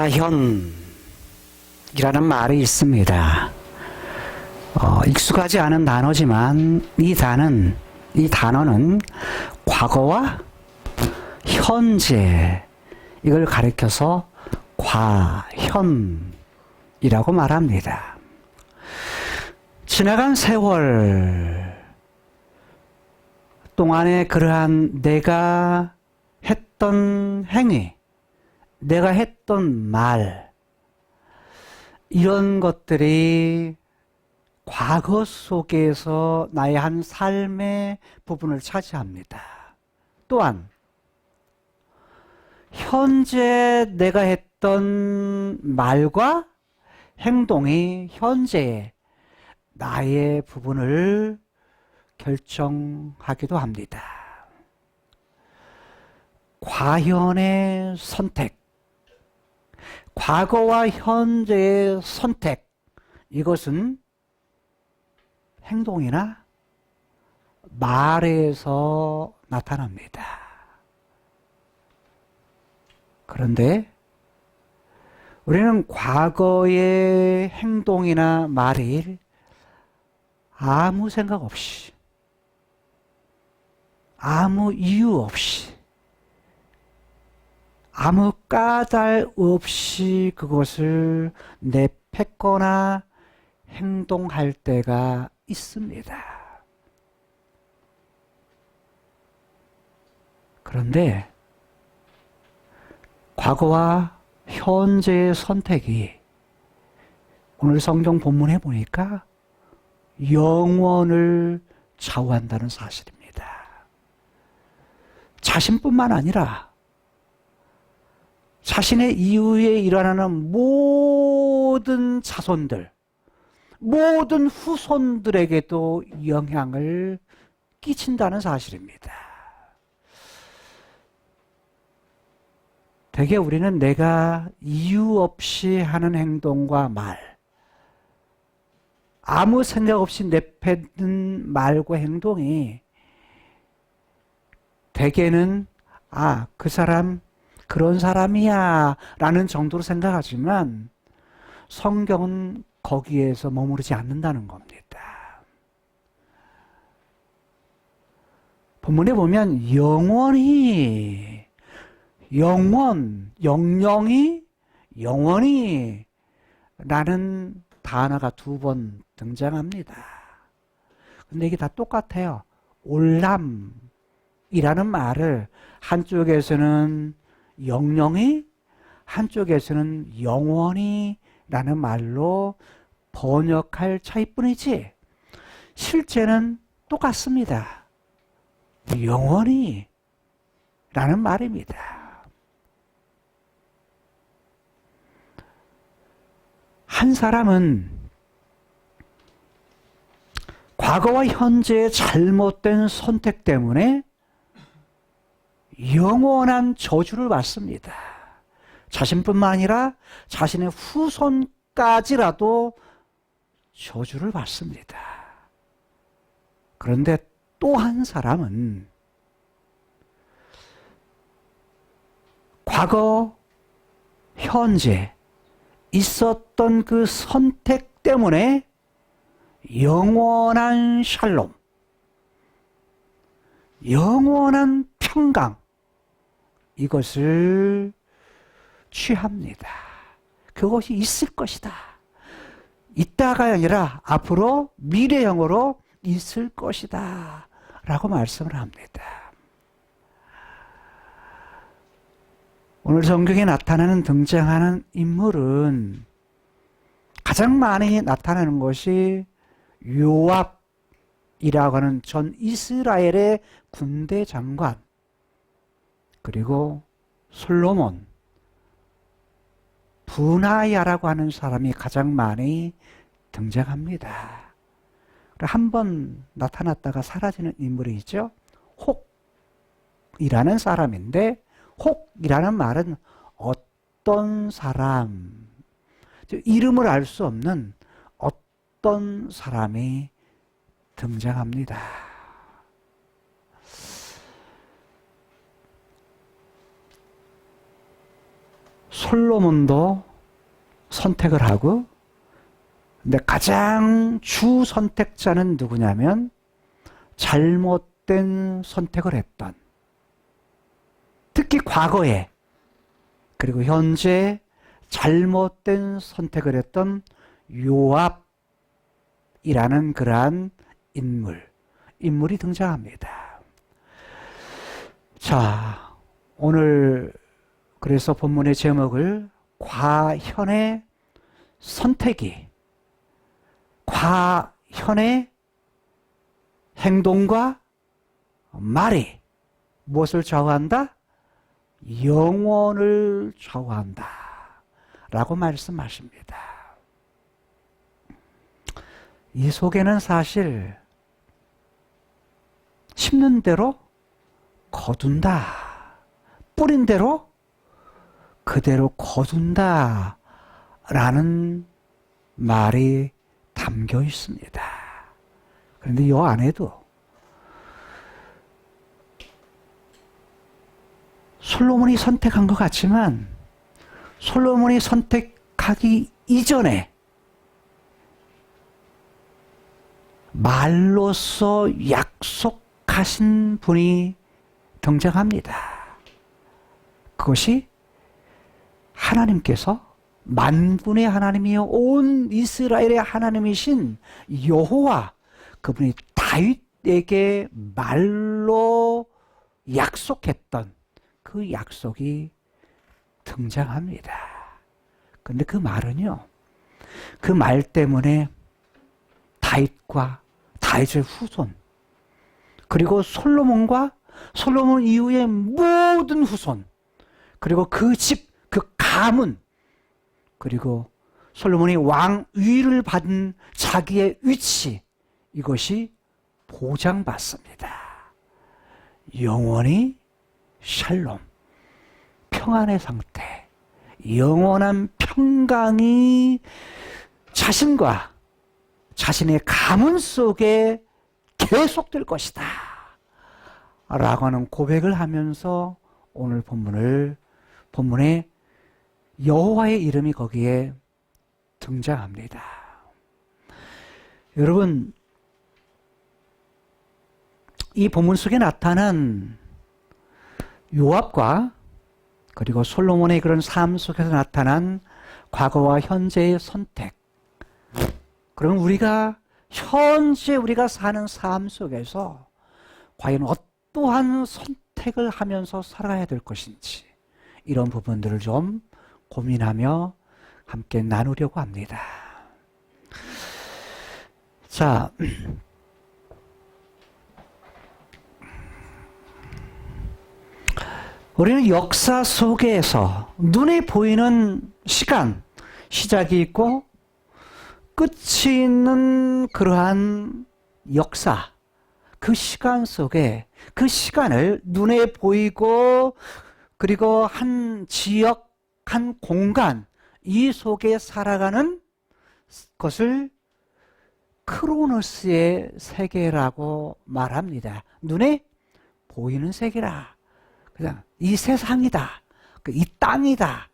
과현이라는 말이 있습니다. 익숙하지 않은 단어지만 이 단어는 과거와 현재 이걸 가리켜서 과현이라고 말합니다. 지나간 세월 동안에 그러한 내가 했던 행위, 내가 했던 말, 이런 것들이 과거 속에서 나의 한 삶의 부분을 차지합니다. 또한 현재 내가 했던 말과 행동이 현재의 나의 부분을 결정하기도 합니다. 과현의 선택, 과거와 현재의 선택, 이것은 행동이나 말에서 나타납니다. 그런데 우리는 과거의 행동이나 말을 아무 생각 없이, 아무 이유 없이, 아무 까닭 없이 그것을 내뱉거나 행동할 때가 있습니다. 그런데 과거와 현재의 선택이 오늘 성경 본문에 보니까 영원을 좌우한다는 사실입니다. 자신뿐만 아니라 자신의 이후에 일어나는 모든 자손들, 모든 후손들에게도 영향을 끼친다는 사실입니다. 대개 우리는 내가 이유 없이 하는 행동과 말, 아무 생각 없이 내뱉는 말과 행동이 대개는 그 사람 그런 사람이야 라는 정도로 생각하지만 성경은 거기에서 머무르지 않는다는 겁니다. 본문에 보면 영원히, 영영이, 영원히 라는 단어가 2번 등장합니다. 근데 이게 다 똑같아요. 올람이라는 말을 한쪽에서는 영영이, 한쪽에서는 영원히 라는 말로 번역할 차이뿐이지 실제는 똑같습니다. 영원히 라는 말입니다. 한 사람은 과거와 현재의 잘못된 선택 때문에 영원한 저주를 받습니다. 자신뿐만 아니라 자신의 후손까지라도 저주를 받습니다. 그런데 또 한 사람은 과거, 현재 있었던 그 선택 때문에 영원한 샬롬, 영원한 평강, 이것을 취합니다. 그것이 있을 것이다. 있다가 아니라 앞으로 미래형으로 있을 것이다 라고 말씀을 합니다. 오늘 성경에 나타나는 등장하는 인물은 가장 많이 나타나는 것이 요압이라고 하는 전 이스라엘의 군대 장관, 그리고 솔로몬, 분하야라고 하는 사람이 가장 많이 등장합니다. 한 번 나타났다가 사라지는 인물이 있죠. 혹이라는 사람인데, 혹이라는 말은 어떤 사람, 이름을 알 수 없는 어떤 사람이 등장합니다. 솔로몬도 선택을 하고, 근데 가장 주 선택자는 누구냐면 잘못된 선택을 했던, 특히 과거에 그리고 현재 잘못된 선택을 했던 요압이라는 그러한 인물이 등장합니다. 자, 오늘 그래서 본문의 제목을 과현의 선택이 과현의 행동과 말이 무엇을 좌우한다? 영혼을 좌우한다 라고 말씀하십니다. 이 속에는 사실 심는 대로 거둔다, 뿌린 대로 그대로 거둔다 라는 말이 담겨 있습니다. 그런데 이 안에도 솔로몬이 선택한 것 같지만 솔로몬이 선택하기 이전에 말로써 약속하신 분이 등장합니다. 그것이 하나님께서 만군의 하나님이요 온 이스라엘의 하나님이신 여호와, 그분이 다윗에게 말로 약속했던 그 약속이 등장합니다. 그런데 그 말은요, 그 말 때문에 다윗과 다윗의 후손, 그리고 솔로몬과 솔로몬 이후의 모든 후손, 그리고 그 집, 그 가문, 그리고 솔로몬이 왕위를 받은 자기의 위치, 이것이 보장받습니다. 영원히 샬롬, 평안의 상태, 영원한 평강이 자신과 자신의 가문 속에 계속될 것이다 라고 하는 고백을 하면서 오늘 본문에 여호와의 이름이 거기에 등장합니다. 여러분, 이 본문 속에 나타난 요압과 그리고 솔로몬의 그런 삶 속에서 나타난 과거와 현재의 선택, 그럼 현재 우리가 사는 삶 속에서 과연 어떠한 선택을 하면서 살아야 될 것인지, 이런 부분들을 좀 고민하며 함께 나누려고 합니다. 자, 우리는 역사 속에서 눈에 보이는 시간, 시작이 있고 끝이 있는 그러한 역사, 그 시간 속에 그 시간을 눈에 보이고 그리고 한 지역, 한 공간, 이 속에 살아가는 것을 크로노스의 세계라고 말합니다. 눈에 보이는 세계라. 그냥 이 세상이다, 이 땅이다,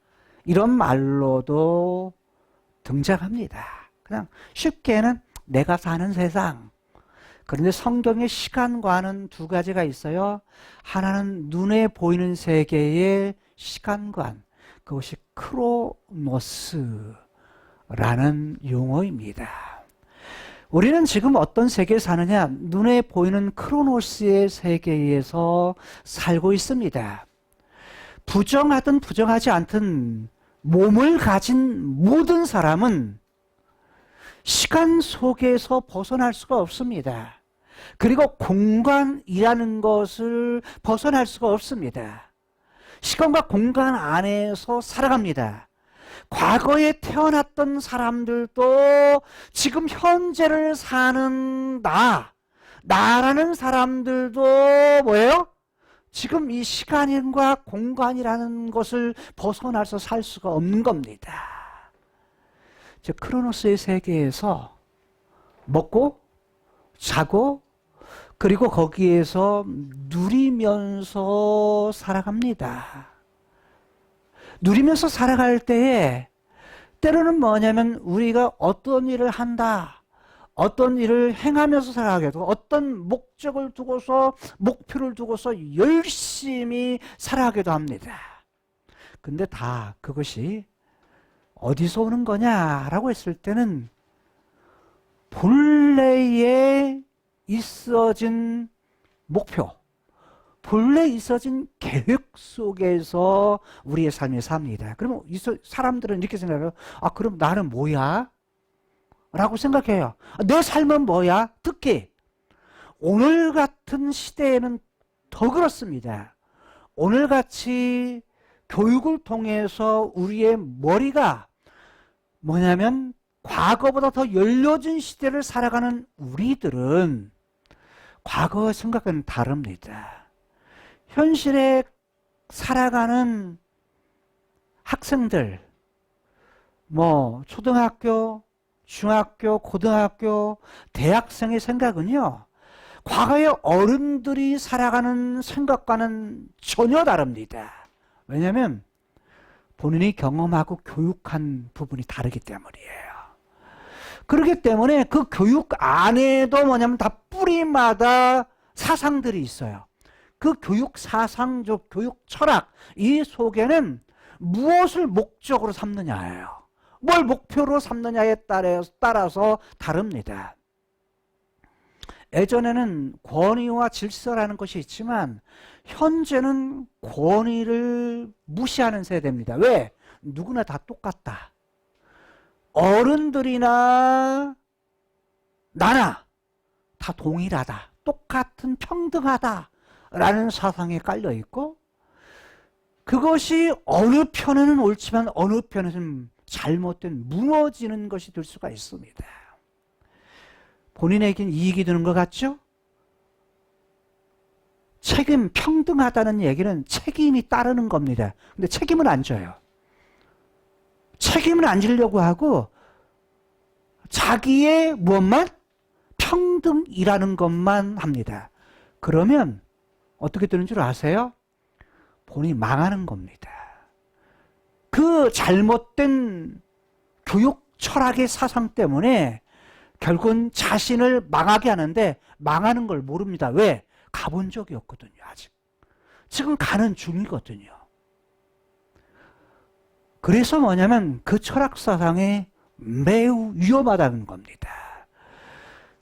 이런 말로도 등장합니다. 그냥 쉽게는 내가 사는 세상. 그런데 성경의 시간관은 두 가지가 있어요. 하나는 눈에 보이는 세계의 시간관, 그것이 크로노스라는 용어입니다. 우리는 지금 어떤 세계에 사느냐? 눈에 보이는 크로노스의 세계에서 살고 있습니다. 부정하든 부정하지 않든 몸을 가진 모든 사람은 시간 속에서 벗어날 수가 없습니다. 그리고 공간이라는 것을 벗어날 수가 없습니다. 시간과 공간 안에서 살아갑니다. 과거에 태어났던 사람들도 지금 현재를 사는 나라는 사람들도 뭐예요? 지금 이 시간과 공간이라는 것을 벗어나서 살 수가 없는 겁니다. 즉 크로노스의 세계에서 먹고 자고 그리고 거기에서 누리면서 살아갑니다. 누리면서 살아갈 때에 때로는 뭐냐면 우리가 어떤 일을 한다, 어떤 일을 행하면서 살아가게 되고 어떤 목적을 두고서 목표를 두고서 열심히 살아가기도 합니다. 근데 다 그것이 어디서 오는 거냐라고 했을 때는 본래에 있어진 목표, 본래 있어진 계획 속에서 우리의 삶이 삽니다. 그러면 사람들은 이렇게 생각해요. 아, 그럼 나는 뭐야? 라고 생각해요. 내 삶은 뭐야? 특히 오늘 같은 시대에는 더 그렇습니다. 오늘같이 교육을 통해서 우리의 머리가 뭐냐면 과거보다 더 열려진 시대를 살아가는 우리들은 과거의 생각은 다릅니다. 현실에 살아가는 학생들, 초등학교, 중학교, 고등학교, 대학생의 생각은요, 과거의 어른들이 살아가는 생각과는 전혀 다릅니다. 왜냐하면 본인이 경험하고 교육한 부분이 다르기 때문이에요. 그렇기 때문에 그 교육 안에도 뭐냐면 다 뿌리마다 사상들이 있어요. 그 교육 사상, 교육 철학, 이 속에는 무엇을 목적으로 삼느냐예요. 뭘 목표로 삼느냐에 따라서 다릅니다. 예전에는 권위와 질서라는 것이 있지만 현재는 권위를 무시하는 세대입니다. 왜? 누구나 다 똑같다. 어른들이나 나나 다 동일하다. 똑같은 평등하다. 라는 사상에 깔려 있고 그것이 어느 편에는 옳지만 어느 편에는 잘못된 무너지는 것이 될 수가 있습니다. 본인에겐 이익이 되는 것 같죠? 평등하다는 얘기는 책임이 따르는 겁니다. 근데 책임은 안 져요. 책임을 안 지려고 하고 자기의 무엇만? 평등이라는 것만 합니다. 그러면 어떻게 되는 줄 아세요? 본인이 망하는 겁니다. 그 잘못된 교육 철학의 사상 때문에 결국은 자신을 망하게 하는데 망하는 걸 모릅니다. 왜? 가본 적이 없거든요. 아직. 지금 가는 중이거든요. 그래서 뭐냐면 그 철학 사상이 매우 위험하다는 겁니다.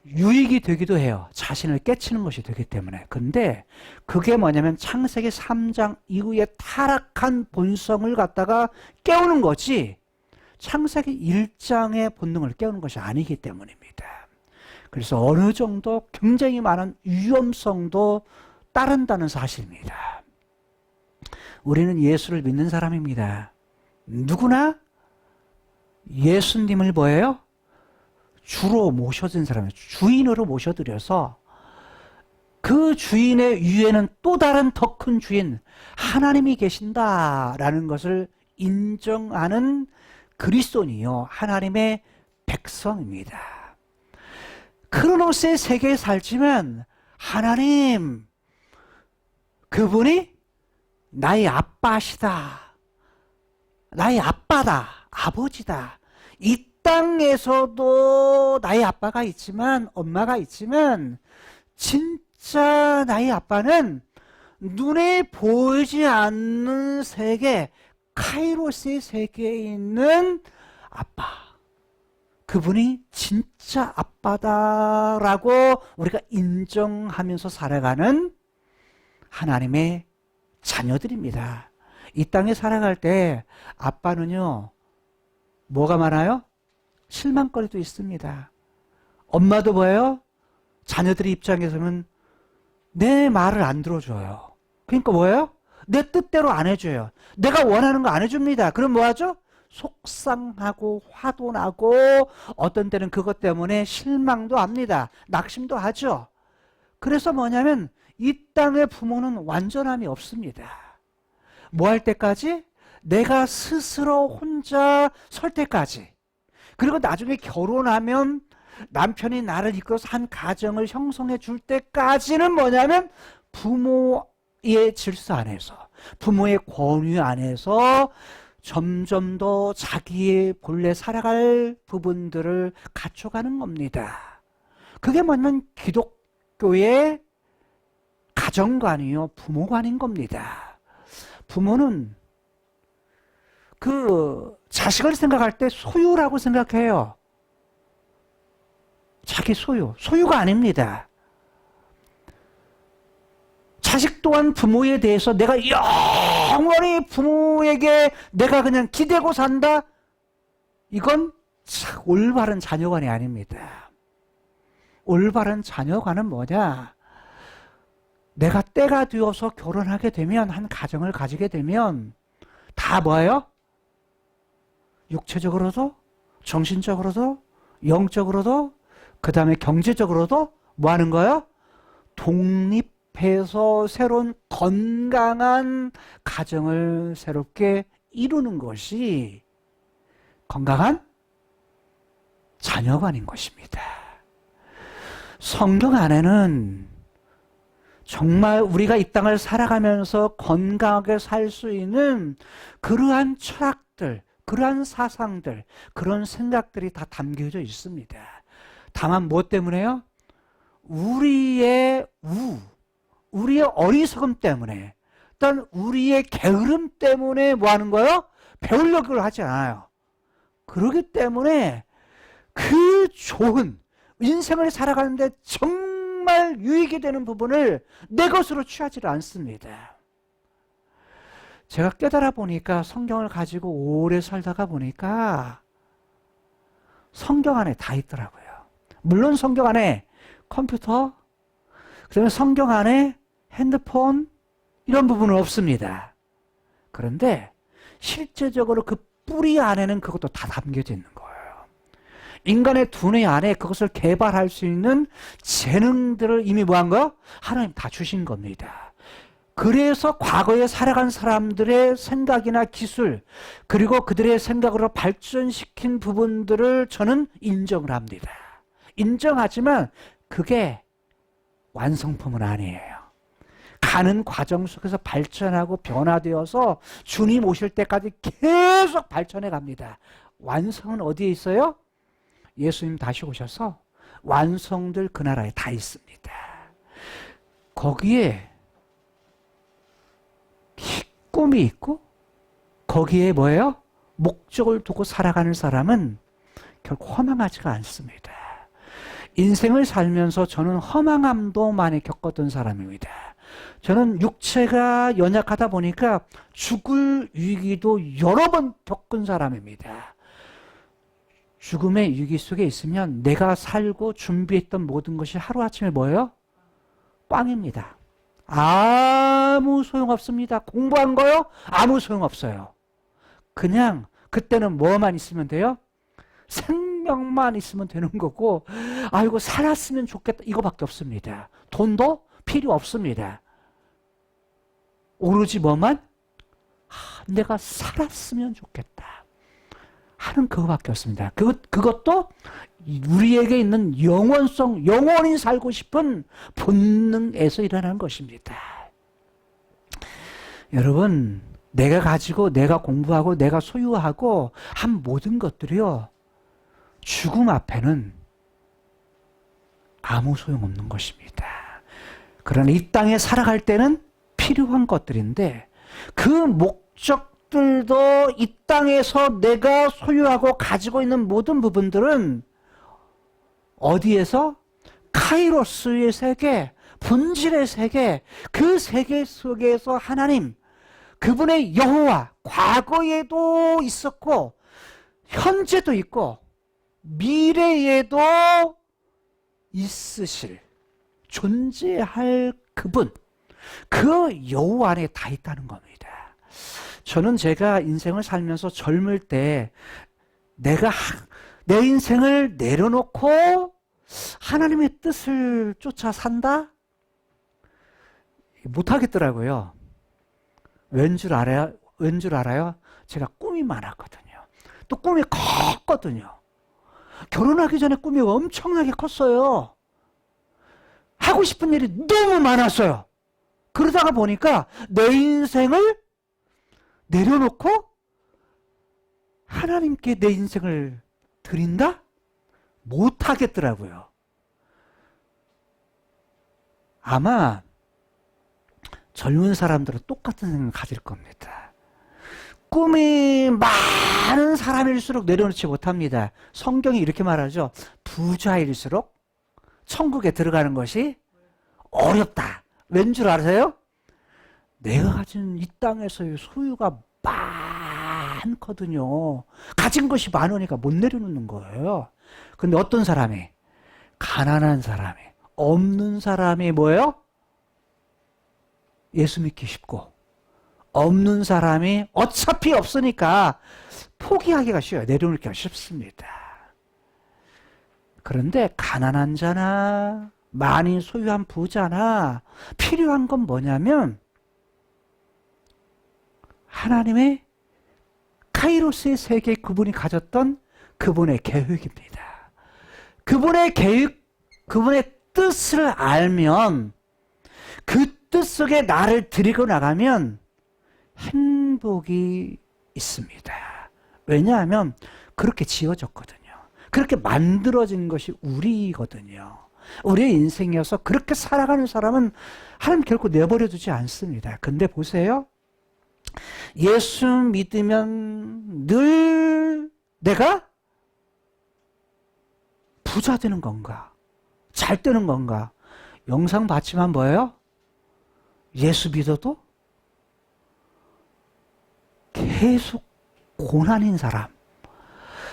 유익이 되기도 해요. 자신을 깨치는 것이 되기 때문에. 근데 그게 뭐냐면 창세기 3장 이후에 타락한 본성을 갖다가 깨우는 거지 창세기 1장의 본능을 깨우는 것이 아니기 때문입니다. 그래서 어느 정도 굉장히 많은 위험성도 따른다는 사실입니다. 우리는 예수를 믿는 사람입니다. 누구나 예수님을 뭐예요? 주로 모셔진 사람이에요. 주인으로 모셔드려서 그 주인의 위에는 또 다른 더 큰 주인 하나님이 계신다라는 것을 인정하는 그리스도인이요. 하나님의 백성입니다. 크로노스의 세계에 살지만 하나님 그분이 나의 아빠시다. 나의 아빠다. 아버지다. 이 땅에서도 나의 아빠가 있지만 엄마가 있지만 진짜 나의 아빠는 눈에 보이지 않는 세계 카이로스의 세계에 있는 아빠 그분이 진짜 아빠다라고 우리가 인정하면서 살아가는 하나님의 자녀들입니다. 이 땅에 살아갈 때 아빠는요 뭐가 많아요? 실망거리도 있습니다. 엄마도 뭐예요? 자녀들의 입장에서는 내 말을 안 들어줘요. 그러니까 뭐예요? 내 뜻대로 안 해줘요. 내가 원하는 거 안 해줍니다. 그럼 뭐하죠? 속상하고 화도 나고 어떤 때는 그것 때문에 실망도 합니다. 낙심도 하죠. 그래서 뭐냐면 이 땅의 부모는 완전함이 없습니다. 뭐 할 때까지? 내가 스스로 혼자 설 때까지. 그리고 나중에 결혼하면 남편이 나를 이끌어서 한 가정을 형성해 줄 때까지는 뭐냐면 부모의 질서 안에서 부모의 권위 안에서 점점 더 자기의 본래 살아갈 부분들을 갖춰가는 겁니다. 그게 뭐냐면 기독교의 가정관이요, 부모관인 겁니다. 부모는 그 자식을 생각할 때 소유라고 생각해요. 자기 소유가 아닙니다. 자식 또한 부모에 대해서 내가 영원히 부모에게 내가 그냥 기대고 산다? 이건 올바른 자녀관이 아닙니다. 올바른 자녀관은 뭐냐? 내가 때가 되어서 결혼하게 되면, 한 가정을 가지게 되면 다 뭐예요? 육체적으로도, 정신적으로도, 영적으로도, 그 다음에 경제적으로도 뭐 하는 거예요? 독립해서 새로운 건강한 가정을 새롭게 이루는 것이 건강한 자녀관인 것입니다. 성경 안에는 정말 우리가 이 땅을 살아가면서 건강하게 살 수 있는 그러한 철학들, 그러한 사상들, 그런 생각들이 다 담겨져 있습니다. 다만 무엇 때문에요? 우리의 어리석음 때문에, 일단 우리의 게으름 때문에 뭐 하는 거예요? 배우려고 하지 않아요. 그렇기 때문에 그 좋은 인생을 살아가는데 정말 유익이 되는 부분을 내 것으로 취하지를 않습니다. 제가 깨달아 보니까, 성경을 가지고 오래 살다가 보니까 성경 안에 다 있더라고요. 물론 성경 안에 컴퓨터, 그 다음에 성경 안에 핸드폰, 이런 부분은 없습니다. 그런데 실제적으로 그 뿌리 안에는 그것도 다 담겨져 있는 거예요. 인간의 두뇌 안에 그것을 개발할 수 있는 재능들을 이미 뭐한 거요? 하나님 다 주신 겁니다. 그래서 과거에 살아간 사람들의 생각이나 기술, 그리고 그들의 생각으로 발전시킨 부분들을 저는 인정을 합니다. 인정하지만 그게 완성품은 아니에요. 가는 과정 속에서 발전하고 변화되어서 주님 오실 때까지 계속 발전해 갑니다. 완성은 어디에 있어요? 예수님 다시 오셔서 완성될 그 나라에 다 있습니다. 거기에 꿈이 있고 거기에 뭐예요? 목적을 두고 살아가는 사람은 결코 허망하지가 않습니다. 인생을 살면서 저는 허망함도 많이 겪었던 사람입니다. 저는 육체가 연약하다 보니까 죽을 위기도 여러 번 겪은 사람입니다. 죽음의 위기 속에 있으면 내가 살고 준비했던 모든 것이 하루아침에 뭐예요? 꽝입니다. 아무 소용없습니다. 공부한 거요? 아무 소용없어요. 그냥 그때는 뭐만 있으면 돼요? 생명만 있으면 되는 거고, 아이고 살았으면 좋겠다, 이거밖에 없습니다. 돈도 필요 없습니다. 오로지 뭐만? 내가 살았으면 좋겠다 하는 그거밖에 없습니다. 그것도 우리에게 있는 영원성, 영원히 살고 싶은 본능에서 일어나는 것입니다. 여러분, 내가 가지고, 내가 공부하고, 내가 소유하고 한 모든 것들이요, 죽음 앞에는 아무 소용없는 것입니다. 그러나 이 땅에 살아갈 때는 필요한 것들인데, 그 목적들도 이 땅에서 내가 소유하고 가지고 있는 모든 부분들은 어디에서? 카이로스의 세계, 본질의 세계, 그 세계 속에서 하나님, 그분의 여호와, 과거에도 있었고 현재도 있고 미래에도 있으실, 존재할 그분, 그 여호와 안에 다 있다는 겁니다. 저는 제가 인생을 살면서 젊을 때 내가 내 인생을 내려놓고 하나님의 뜻을 쫓아 산다? 못하겠더라고요. 왠 줄 알아요? 제가 꿈이 많았거든요. 또 꿈이 컸거든요. 결혼하기 전에 꿈이 엄청나게 컸어요. 하고 싶은 일이 너무 많았어요. 그러다가 보니까 내 인생을 내려놓고 하나님께 내 인생을 드린다? 못 하겠더라고요. 아마 젊은 사람들은 똑같은 생각을 가질 겁니다. 꿈이 많은 사람일수록 내려놓지 못합니다. 성경이 이렇게 말하죠. 부자일수록 천국에 들어가는 것이 어렵다. 왠 줄 아세요? 내가 가진 이 땅에서의 소유가 많거든요. 가진 것이 많으니까 못 내려놓는 거예요. 근데 어떤 사람이, 가난한 사람이, 없는 사람이 뭐예요? 예수 믿기 쉽고, 없는 사람이 어차피 없으니까 포기하기가 쉬워요. 내려놓기가 쉽습니다. 그런데 가난한 자나 많이 소유한 부자나 필요한 건 뭐냐면 하나님의 카이로스의 세계, 그분이 가졌던 그분의 계획입니다. 그분의 계획, 그분의 뜻을 알면, 그 뜻 속에 나를 들이고 나가면 행복이 있습니다. 왜냐하면 그렇게 지어졌거든요. 그렇게 만들어진 것이 우리거든요. 우리의 인생이어서 그렇게 살아가는 사람은 하나님 결코 내버려 두지 않습니다. 근데 보세요. 예수 믿으면 늘 내가 부자 되는 건가? 잘 되는 건가? 영상 봤지만 뭐예요? 예수 믿어도 계속 고난인 사람,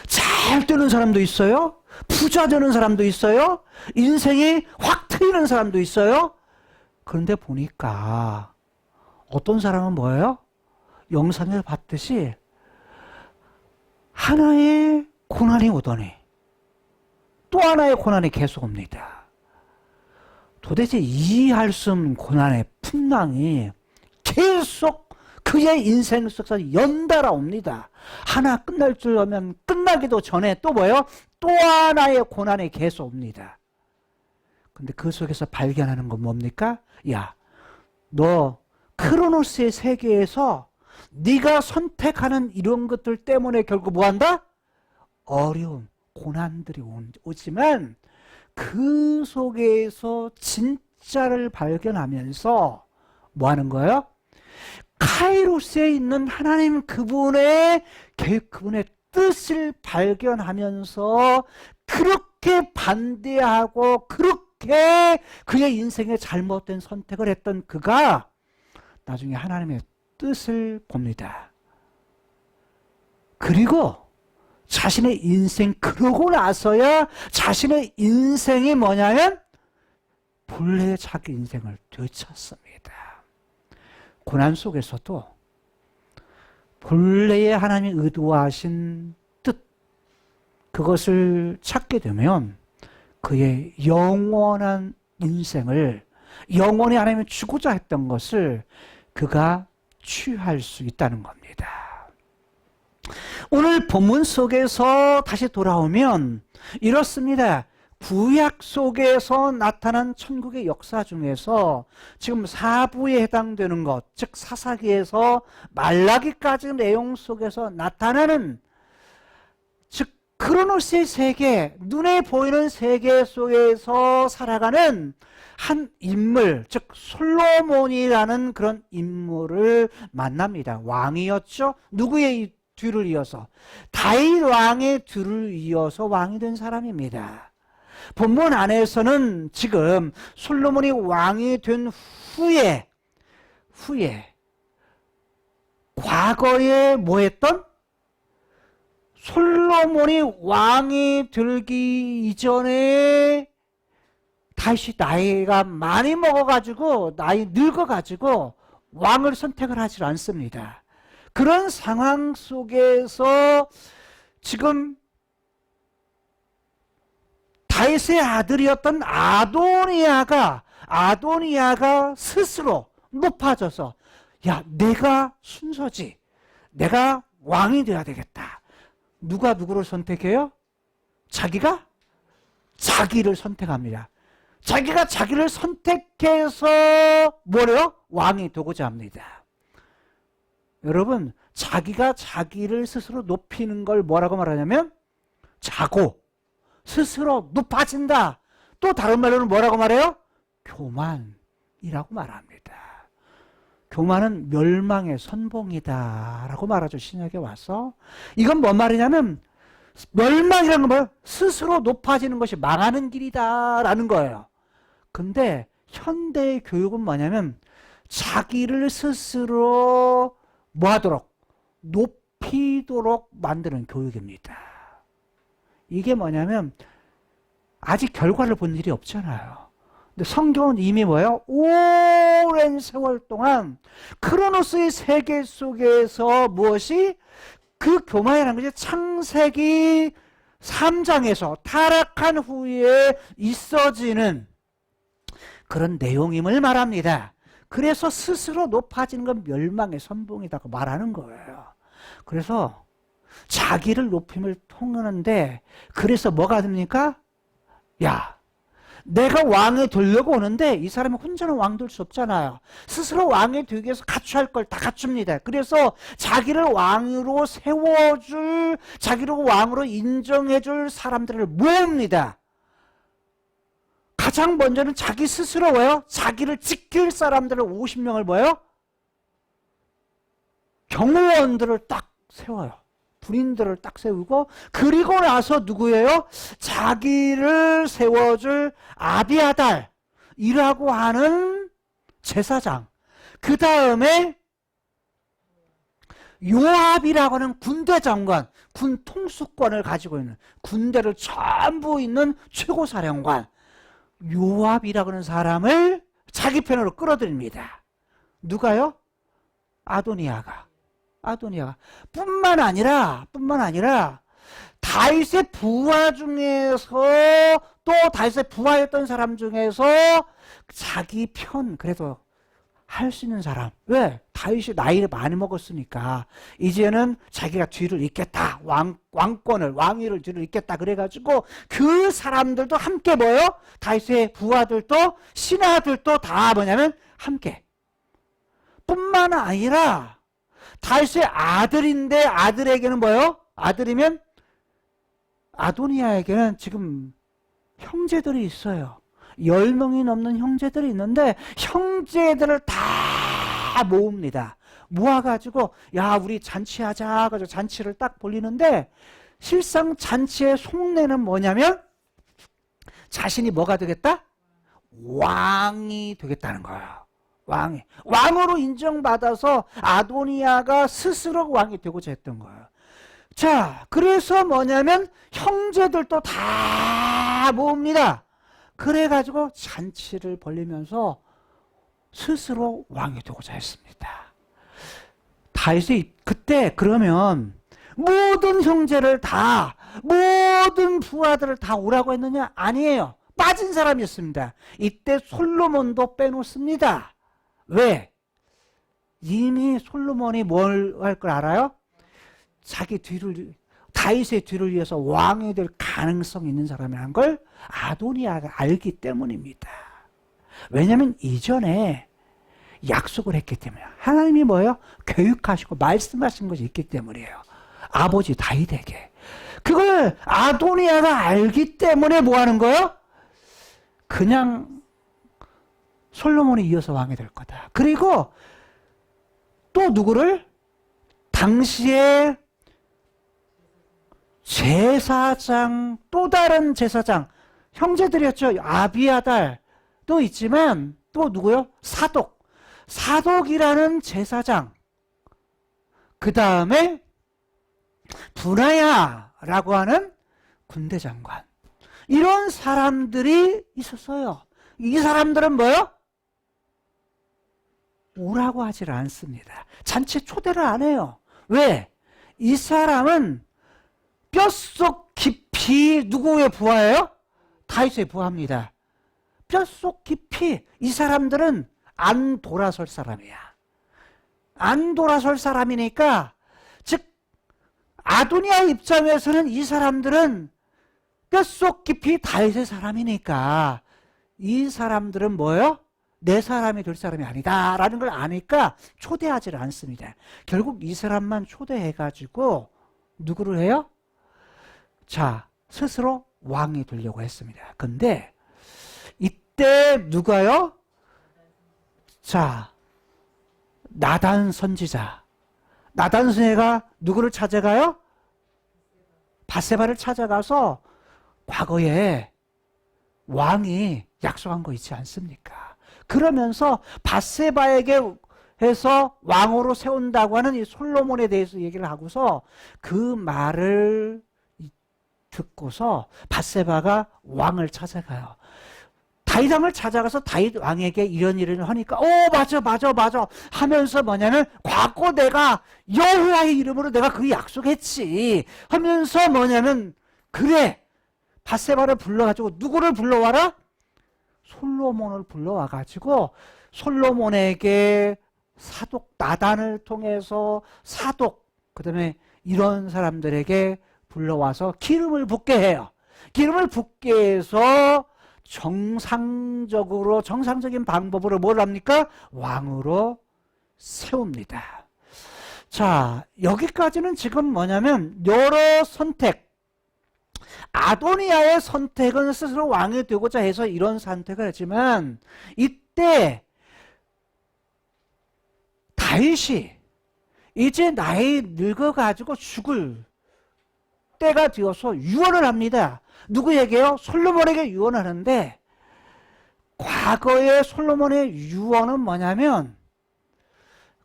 잘 되는 사람도 있어요. 부자 되는 사람도 있어요. 인생이 확 트이는 사람도 있어요. 그런데 보니까 어떤 사람은 뭐예요? 영상에서 봤듯이 하나의 고난이 오더니 또 하나의 고난이 계속 옵니다. 도대체 이해할 수 없는 고난의 풍랑이 계속 그의 인생 속에서 연달아 옵니다. 하나 끝날 줄 알면 끝나기도 전에 또 뭐예요? 또 하나의 고난이 계속 옵니다. 근데 그 속에서 발견하는 건 뭡니까? 야, 너 크로노스의 세계에서 네가 선택하는 이런 것들 때문에 결국 뭐한다? 어려움, 고난들이 오지만 그 속에서 진짜를 발견하면서 뭐 하는 거예요? 카이로스에 있는 하나님 그분의 계획, 그분의 뜻을 발견하면서 그렇게 반대하고 그렇게 그의 인생에 잘못된 선택을 했던 그가 나중에 하나님의 뜻을 봅니다. 그리고 자신의 인생, 그러고 나서야 자신의 인생이 뭐냐면 본래의 자기 인생을 되찾습니다. 고난 속에서도 본래의 하나님이 의도하신 뜻, 그것을 찾게 되면 그의 영원한 인생을, 영원히 하나님이 주고자 했던 것을 그가 취할 수 있다는 겁니다. 오늘 본문 속에서 다시 돌아오면 이렇습니다. 구약 속에서 나타난 천국의 역사 중에서 지금 사부에 해당되는 것, 즉 사사기에서 말라기까지 내용 속에서 나타나는, 즉 크로노스의 세계, 눈에 보이는 세계 속에서 살아가는 한 인물, 즉 솔로몬이라는 그런 인물을 만납니다. 왕이었죠. 누구의 뒤를 이어서? 다윗 왕의 뒤를 이어서 왕이 된 사람입니다. 본문 안에서는 지금 솔로몬이 왕이 된 후에 과거에 뭐 했던? 솔로몬이 왕이 되기 이전에 다시 나이가 많이 먹어가지고, 나이 늙어가지고 왕을 선택을 하지 않습니다. 그런 상황 속에서 지금 다윗의 아들이었던 아도니아가 스스로 높아져서, 야, 내가 순서지, 내가 왕이 돼야 되겠다. 누가 누구를 선택해요? 자기가 자기를 선택합니다. 자기가 자기를 선택해서 뭐래요? 왕이 되고자 합니다. 여러분, 자기가 자기를 스스로 높이는 걸 뭐라고 말하냐면 자고 스스로 높아진다. 또 다른 말로는 뭐라고 말해요? 교만이라고 말합니다. 교만은 멸망의 선봉이다 라고 말하죠. 신약에 와서. 이건 뭔 말이냐면 멸망이라는 건 뭐예요? 스스로 높아지는 것이 망하는 길이다 라는 거예요. 근데 현대의 교육은 뭐냐면 자기를 스스로 뭐하도록? 높이도록 만드는 교육입니다. 이게 뭐냐면 아직 결과를 본 일이 없잖아요. 근데 성경은 이미 뭐예요? 오랜 세월 동안 크로노스의 세계 속에서 무엇이? 그 교만이라는 것이 창세기 3장에서 타락한 후에 있어지는 그런 내용임을 말합니다. 그래서 스스로 높아지는 건 멸망의 선봉이라고 말하는 거예요. 그래서 자기를 높임을 통하는데 그래서 뭐가 됩니까? 야, 내가 왕이 되려고 오는데 이 사람이 혼자는 왕 될 수 없잖아요. 스스로 왕이 되기 위해서 갖춰야 할 걸 다 갖춥니다. 그래서 자기를 왕으로 세워줄, 자기를 왕으로 인정해줄 사람들을 모읍니다. 가장 먼저는 자기 스스로예요. 자기를 지킬 사람들을 50명을 뭐예요? 경호원들을 딱 세워요. 군인들을 딱 세우고, 그리고 나서 누구예요? 자기를 세워줄 아비아달이라고 하는 제사장. 그 다음에 요압이라고 하는 군대 장관, 군 통수권을 가지고 있는, 군대를 전부 있는 최고사령관 요압이라고 하는 사람을 자기 편으로 끌어들입니다. 누가요? 아도니아가 뿐만 아니라 다윗의 부하 중에서, 또 다윗의 부하였던 사람 중에서 자기 편 그래도 할 수 있는 사람. 왜? 다윗이 나이를 많이 먹었으니까 이제는 자기가 뒤를 잇겠다. 왕권을, 왕위를 뒤를 잇겠다. 그래가지고 그 사람들도 함께 뭐요? 다윗의 부하들도 신하들도 다 뭐냐면 함께. 뿐만 아니라 다윗의 아들인데 아들에게는 뭐요? 아들이면 아도니아에게는 지금 형제들이 있어요. 10명이 넘는 형제들이 있는데 형제들을 다 모읍니다. 모아가지고 야, 우리 잔치하자. 가지고 잔치를 딱 벌리는데 실상 잔치의 속내는 뭐냐면 자신이 뭐가 되겠다? 왕이 되겠다는 거예요. 왕으로 인정받아서 아도니아가 스스로 왕이 되고자 했던 거예요. 자, 그래서 뭐냐면 형제들도 다 모읍니다. 그래가지고 잔치를 벌리면서 스스로 왕이 되고자 했습니다. 다윗이 그때 그러면 모든 형제를 다, 모든 부하들을 다 오라고 했느냐? 아니에요. 빠진 사람이었습니다. 이때 솔로몬도 빼놓습니다. 왜? 이미 솔로몬이 뭘 할 걸 알아요? 자기 뒤를, 다윗의 뒤를 위해서 왕이 될 가능성이 있는 사람이라는 걸 아도니아가 알기 때문입니다. 왜냐하면 이전에 약속을 했기 때문에, 하나님이 뭐예요? 교육하시고 말씀하신 것이 있기 때문이에요. 아버지 다윗에게. 그걸 아도니아가 알기 때문에 뭐 하는 거예요? 그냥 솔로몬이 이어서 왕이 될 거다. 그리고 또 누구를? 당시에 제사장, 또 다른 제사장, 형제들이었죠. 아비아달도 있지만 또 누구요? 사독이라는 제사장. 그 다음에 분하야라고 하는 군대 장관. 이런 사람들이 있었어요. 이 사람들은 뭐요? 오라고 하질 않습니다. 잔치에 초대를 안 해요. 왜? 이 사람은 뼛속 깊이 누구의 부하예요? 다윗의 부하입니다. 뼛속 깊이 이 사람들은 안 돌아설 사람이야. 안 돌아설 사람이니까, 즉 아도니아 입장에서는 이 사람들은 뼛속 깊이 다윗의 사람이니까 이 사람들은 뭐예요? 내 사람이 될 사람이 아니다라는 걸 아니까 초대하지를 않습니다. 결국 이 사람만 초대해가지고 누구를 해요? 자, 스스로 왕이 되려고 했습니다. 근데 이때 누가요? 자, 나단 선지자. 나단 선지자가 누구를 찾아가요? 밧세바를 찾아가서 과거에 왕이 약속한 거 있지 않습니까? 그러면서 밧세바에게 해서 왕으로 세운다고 하는 이 솔로몬에 대해서 얘기를 하고서 그 말을 듣고서 밧세바가 왕을 찾아가요. 다윗 왕을 찾아가서 다윗 왕에게 이런 일을 하니까 맞아 하면서 뭐냐면 과거 내가 여호와의 이름으로 내가 그 약속했지 하면서 뭐냐면 그래 밧세바를 불러가지고 누구를 불러와라? 솔로몬을 불러와가지고 솔로몬에게 사독 나단을 통해서 사독 그 다음에 이런 사람들에게 불러와서 기름을 붓게 해요. 기름을 붓게 해서 정상적인 방법으로 뭘 합니까? 왕으로 세웁니다. 자, 여기까지는 지금 뭐냐면 여러 선택, 아도니아의 선택은 스스로 왕이 되고자 해서 이런 선택을 했지만 이때 다윗이 이제 나이 늙어가지고 죽을 때가 되어서 유언을 합니다. 누구에게요? 솔로몬에게 유언을 하는데 과거의 솔로몬의 유언은 뭐냐면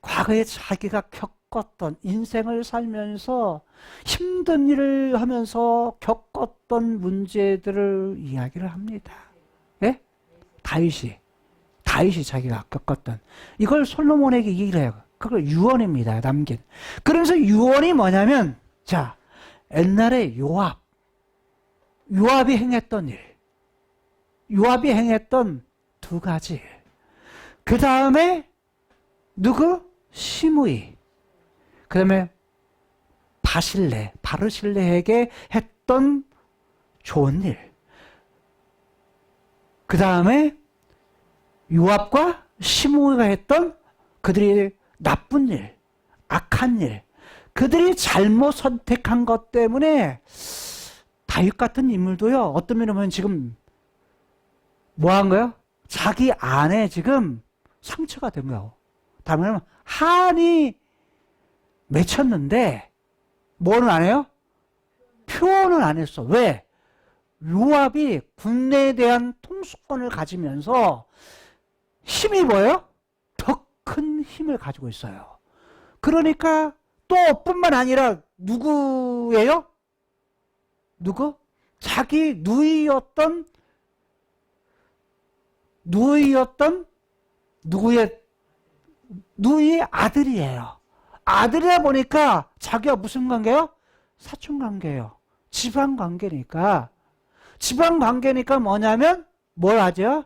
과거에 자기가 겪었던 인생을 살면서 힘든 일을 하면서 겪었던 문제들을 이야기를 합니다. 예? 다윗이 자기가 겪었던 이걸 솔로몬에게 얘기를 해요. 그걸 유언입니다. 남긴. 그러면서 유언이 뭐냐면 자 옛날에 요압이 행했던 일, 요압이 행했던 두 가지 일. 그 다음에 누구? 시므이. 그 다음에 바르실레에게 했던 좋은 일. 그 다음에 요압과 시므이가 했던 그들이 나쁜 일, 악한 일. 그들이 잘못 선택한 것 때문에 다윗 같은 인물도요, 어떤 면에 보면 지금 뭐 한 거예요? 자기 안에 지금 상처가 된 거예요. 다음에 한이 맺혔는데, 뭐는 안 해요? 표현은 안 했어. 왜? 요압이 군대에 대한 통수권을 가지면서 힘이 뭐예요? 더 큰 힘을 가지고 있어요. 그러니까 또 뿐만 아니라 누구예요? 누구? 자기 누이였던 누이의 아들이에요. 아들이다 보니까 자기가 무슨 관계요? 사촌 관계예요. 집안 관계니까 뭐냐면 뭘 하죠?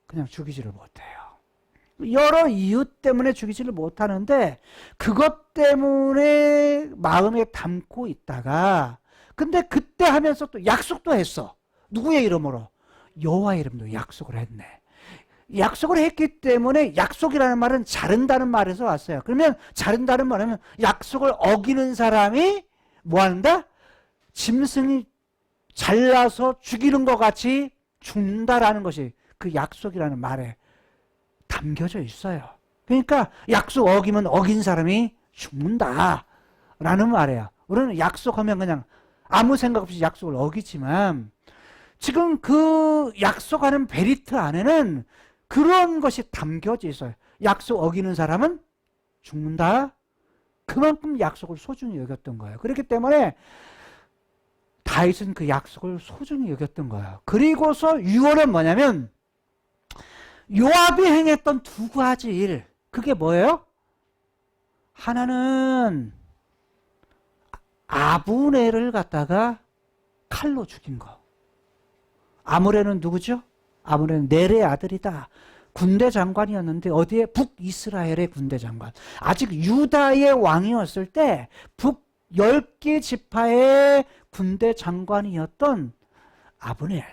그냥 죽이지를 못해요. 여러 이유 때문에 죽이지를 못하는데 그것 때문에 마음에 담고 있다가 근데 그때 하면서 또 약속도 했어. 누구의 이름으로? 여호와의 이름으로 약속을 했네. 약속을 했기 때문에 약속이라는 말은 자른다는 말에서 왔어요. 그러면 자른다는 말은 약속을 어기는 사람이 뭐 한다? 짐승이 잘라서 죽이는 것 같이 죽는다라는 것이 그 약속이라는 말에 담겨져 있어요. 그러니까 약속 어기면 어긴 사람이 죽는다라는 말이에요. 우리는 약속하면 그냥 아무 생각 없이 약속을 어기지만 지금 그 약속하는 베리트 안에는 그런 것이 담겨져 있어요. 약속 어기는 사람은 죽는다. 그만큼 약속을 소중히 여겼던 거예요. 그렇기 때문에 다윗은 그 약속을 소중히 여겼던 거예요. 그리고서 유언은 뭐냐면 요압이 행했던 두 가지 일. 그게 뭐예요? 하나는 아브넬을 갖다가 칼로 죽인 거. 아므레는 누구죠? 아므레는 넬의 아들이다. 군대 장관이었는데 어디에? 북이스라엘의 군대 장관. 아직 유다의 왕이었을 때 북 10개 지파의 군대 장관이었던 아브넬.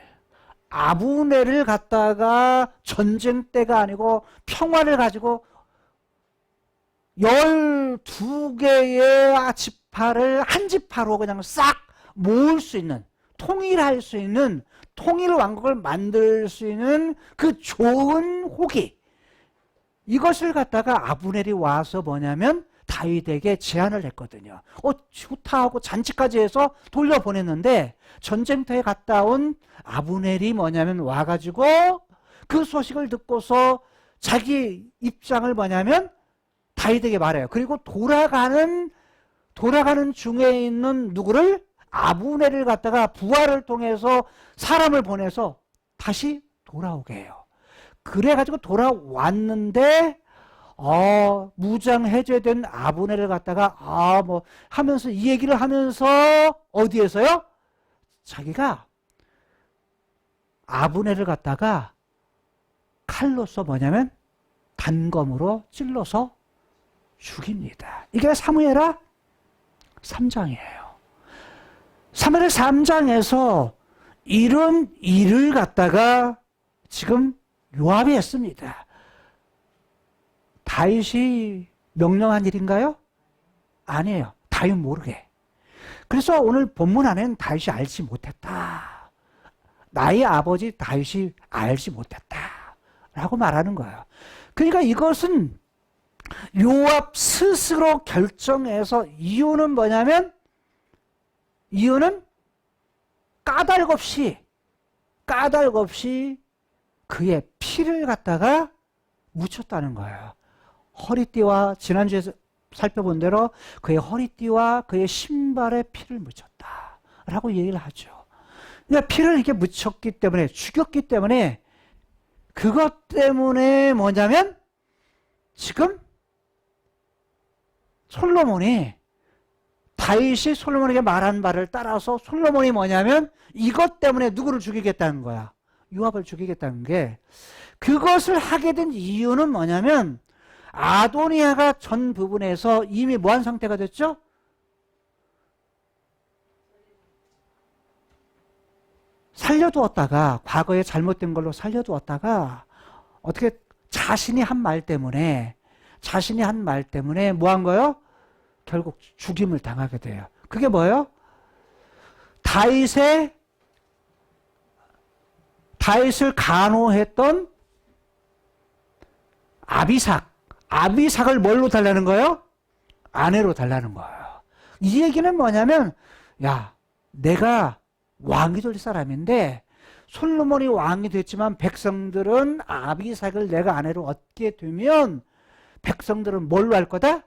아브넬을 갖다가 전쟁 때가 아니고 평화를 가지고 12개의 지파를 한 지파로 그냥 싹 모을 수 있는, 통일할 수 있는, 통일 왕국을 만들 수 있는 그 좋은 호기, 이것을 갖다가 아브넬이 와서 뭐냐면 다윗에게 제안을 했거든요. 좋다 하고 잔치까지 해서 돌려보냈는데, 전쟁터에 갔다 온 아브넬이 뭐냐면 와가지고 그 소식을 듣고서 자기 입장을 뭐냐면 다윗에게 말해요. 그리고 돌아가는 중에 있는 누구를, 아브넬을 갖다가 부하를 통해서 사람을 보내서 다시 돌아오게 해요. 그래가지고 돌아왔는데 무장 해제된 아브넬을 갖다가 뭐 하면서 이 얘기를 하면서 어디에서요? 자기가 아브넬을 갖다가 칼로서 뭐냐면 단검으로 찔러서 죽입니다. 이게 사무엘하 3장이에요. 사무엘하 3장에서 이런 일을 갖다가 지금 요압이 했습니다. 다윗이 명령한 일인가요? 아니에요. 다윗 모르게. 그래서 오늘 본문 안에는 다윗이 알지 못했다. 나의 아버지 다윗이 알지 못했다. 라고 말하는 거예요. 그러니까 이것은 요압 스스로 결정해서, 이유는 뭐냐면, 이유는 까닭 없이 그의 피를 갖다가 묻혔다는 거예요. 허리띠와, 지난주에 살펴본 대로 그의 허리띠와 그의 신발에 피를 묻혔다 라고 얘기를 하죠. 그러니까 피를 이렇게 묻혔기 때문에, 죽였기 때문에, 그것 때문에 뭐냐면 지금 다윗이 솔로몬에게 말한 바를 따라서 솔로몬이 뭐냐면 이것 때문에 누구를 죽이겠다는 거야. 요압을 죽이겠다는 게, 그것을 하게 된 이유는 뭐냐면 아도니아가 전 부분에서 이미 뭐한 상태가 됐죠? 살려두었다가, 과거에 잘못된 걸로 살려두었다가 어떻게 자신이 한 말 때문에 뭐 한 거예요? 결국 죽임을 당하게 돼요. 그게 뭐예요? 다윗을 간호했던 아비삭을 뭘로 달라는 거예요? 아내로 달라는 거예요. 이 얘기는 뭐냐면, 야, 내가 왕이 될 사람인데 솔로몬이 왕이 됐지만 백성들은 아비삭을 내가 아내로 얻게 되면 백성들은 뭘로 할 거다?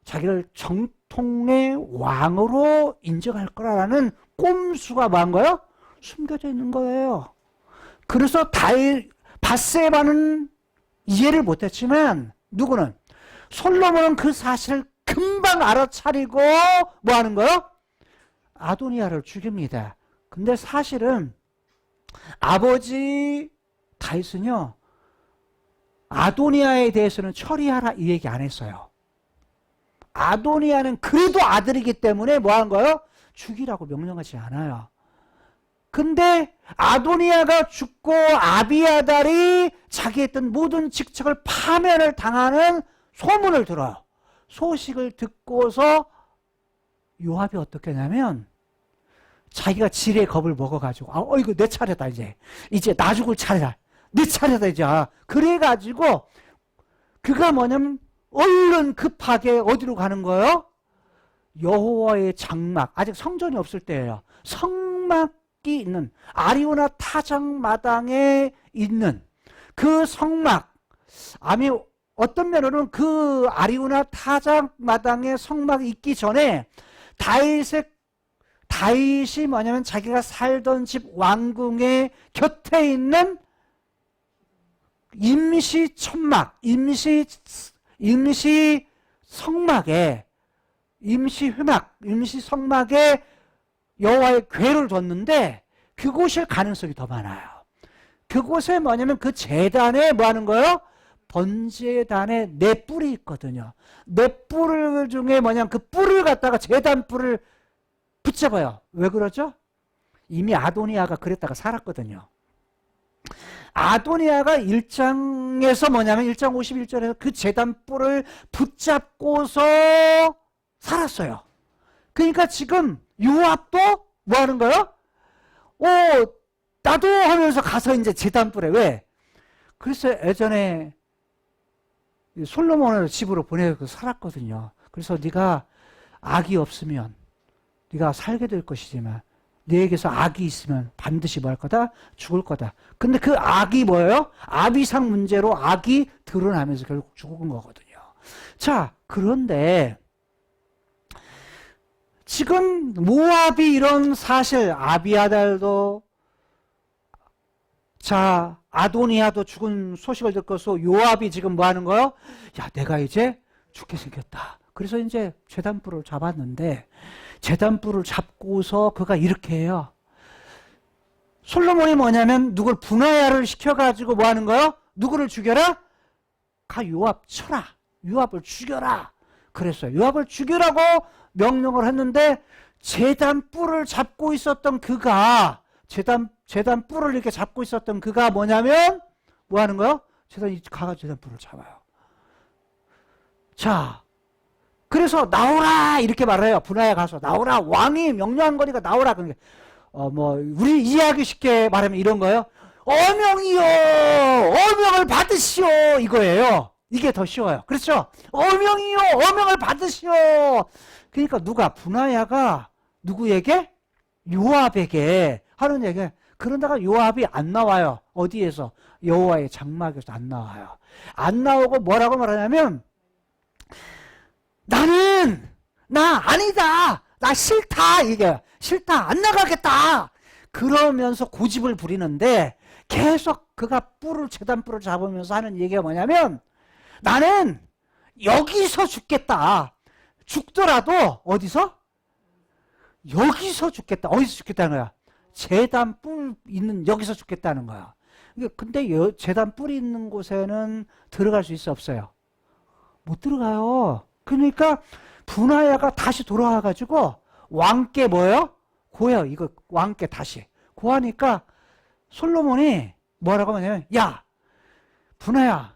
자기를 정통의 왕으로 인정할 거라는 꼼수가 뭐한 거예요? 숨겨져 있는 거예요. 그래서 밧세바는 이해를 못했지만, 누구는? 솔로몬은 그 사실을 금방 알아차리고 뭐 하는 거예요? 아도니아를 죽입니다. 근데 사실은 아버지 다윗은요, 아도니아에 대해서는 처리하라 이 얘기 안 했어요. 아도니아는 그래도 아들이기 때문에 뭐 한 거예요? 죽이라고 명령하지 않아요. 근데 아도니아가 죽고 아비아달이 자기 했던 모든 직책을 파면을 당하는 소문을 들어요. 소식을 듣고서 요압이 어떻게 하냐면 자기가 지레 겁을 먹어가지고 이거 내 차례다 이제 나 죽을 차례다, 내 차례다 이제. 그래가지고 그가 뭐냐면 얼른 급하게 어디로 가는 거예요? 여호와의 장막, 아직 성전이 없을 때예요. 성막이 있는 아리우나 타작마당에 있는 그 성막, 어떤 면으로는 그 아리우나 타작마당에 성막이 있기 전에 다윗이 뭐냐면 자기가 살던 집 왕궁의 곁에 있는 임시 천막, 임시 성막에, 임시 성막에 여호와의 궤를 뒀는데 그곳일 가능성이 더 많아요. 그곳에 뭐냐면 그 제단에 뭐 하는 거예요? 번제단에 넷불이 있거든요. 넷불 중에 뭐냐면 그 뿔을 갖다가 제단 뿔을 붙잡아요. 왜 그러죠? 이미 아도니아가 그랬다가 살았거든요. 아도니아가 1장에서 뭐냐면 1장 51절에서 그 제단뿔을 붙잡고서 살았어요. 그러니까 지금 요압도 뭐 하는 거예요? 나도 하면서 가서 이제 제단뿔에 왜? 그래서 예전에 솔로몬을 집으로 보내서 살았거든요. 그래서 네가 악이 없으면 네가 살게 될 것이지만 너에게서 악이 있으면 반드시 뭐 할 거다? 죽을 거다. 근데 그 악이 뭐예요? 아비상 문제로 악이 드러나면서 결국 죽은 거거든요. 자, 그런데 지금 모압이 이런 사실, 아비아달도 자, 아도니아도 죽은 소식을 듣고서 요압이 지금 뭐 하는 거예요? 야, 내가 이제 죽게 생겼다. 그래서 이제 제단뿔을 잡았는데 제단뿔을 잡고서 그가 이렇게 해요. 솔로몬이 뭐냐면 누굴 분하야를 시켜가지고 뭐 하는 거예요? 누구를 죽여라? 가 요압 쳐라. 요압을 죽여라. 그랬어요. 요압을 죽이라고 명령을 했는데 제단뿔을 잡고 있었던 그가 제단뿔을 이렇게 잡고 있었던 그가 뭐냐면 뭐 하는 거예요? 가가 제단뿔을 잡아요. 자, 그래서 나오라 이렇게 말해요. 분하야 가서 나오라. 왕이 명령한 거니까 나오라. 그러니까 우리 이해하기 쉽게 말하면 이런 거예요. 어명이요, 어명을 받으시오 이거예요. 이게 더 쉬워요. 그렇죠? 어명이요, 어명을 받으시오. 그러니까 누가 분하야가 누구에게? 요압에게 하는 얘기. 그런다가 요압이 안 나와요. 어디에서? 여호와의 장막에서 안 나와요. 안 나오고 뭐라고 말하냐면 나 아니다. 나 싫다. 이게 싫다. 안 나가겠다. 그러면서 고집을 부리는데 계속 그가 제단뿔을 잡으면서 하는 얘기가 뭐냐면 나는 여기서 죽겠다. 죽더라도 어디서? 여기서 죽겠다. 어디서 죽겠다는 거야? 제단뿔 있는 여기서 죽겠다는 거야. 근데 제단뿔이 있는 곳에는 들어갈 수 있어 없어요? 못 들어가요. 그러니까 분하야가 다시 돌아와가지고 왕께 뭐예요? 고해요. 이거 왕께 다시 고하니까 솔로몬이 뭐라고 하냐면 야 분하야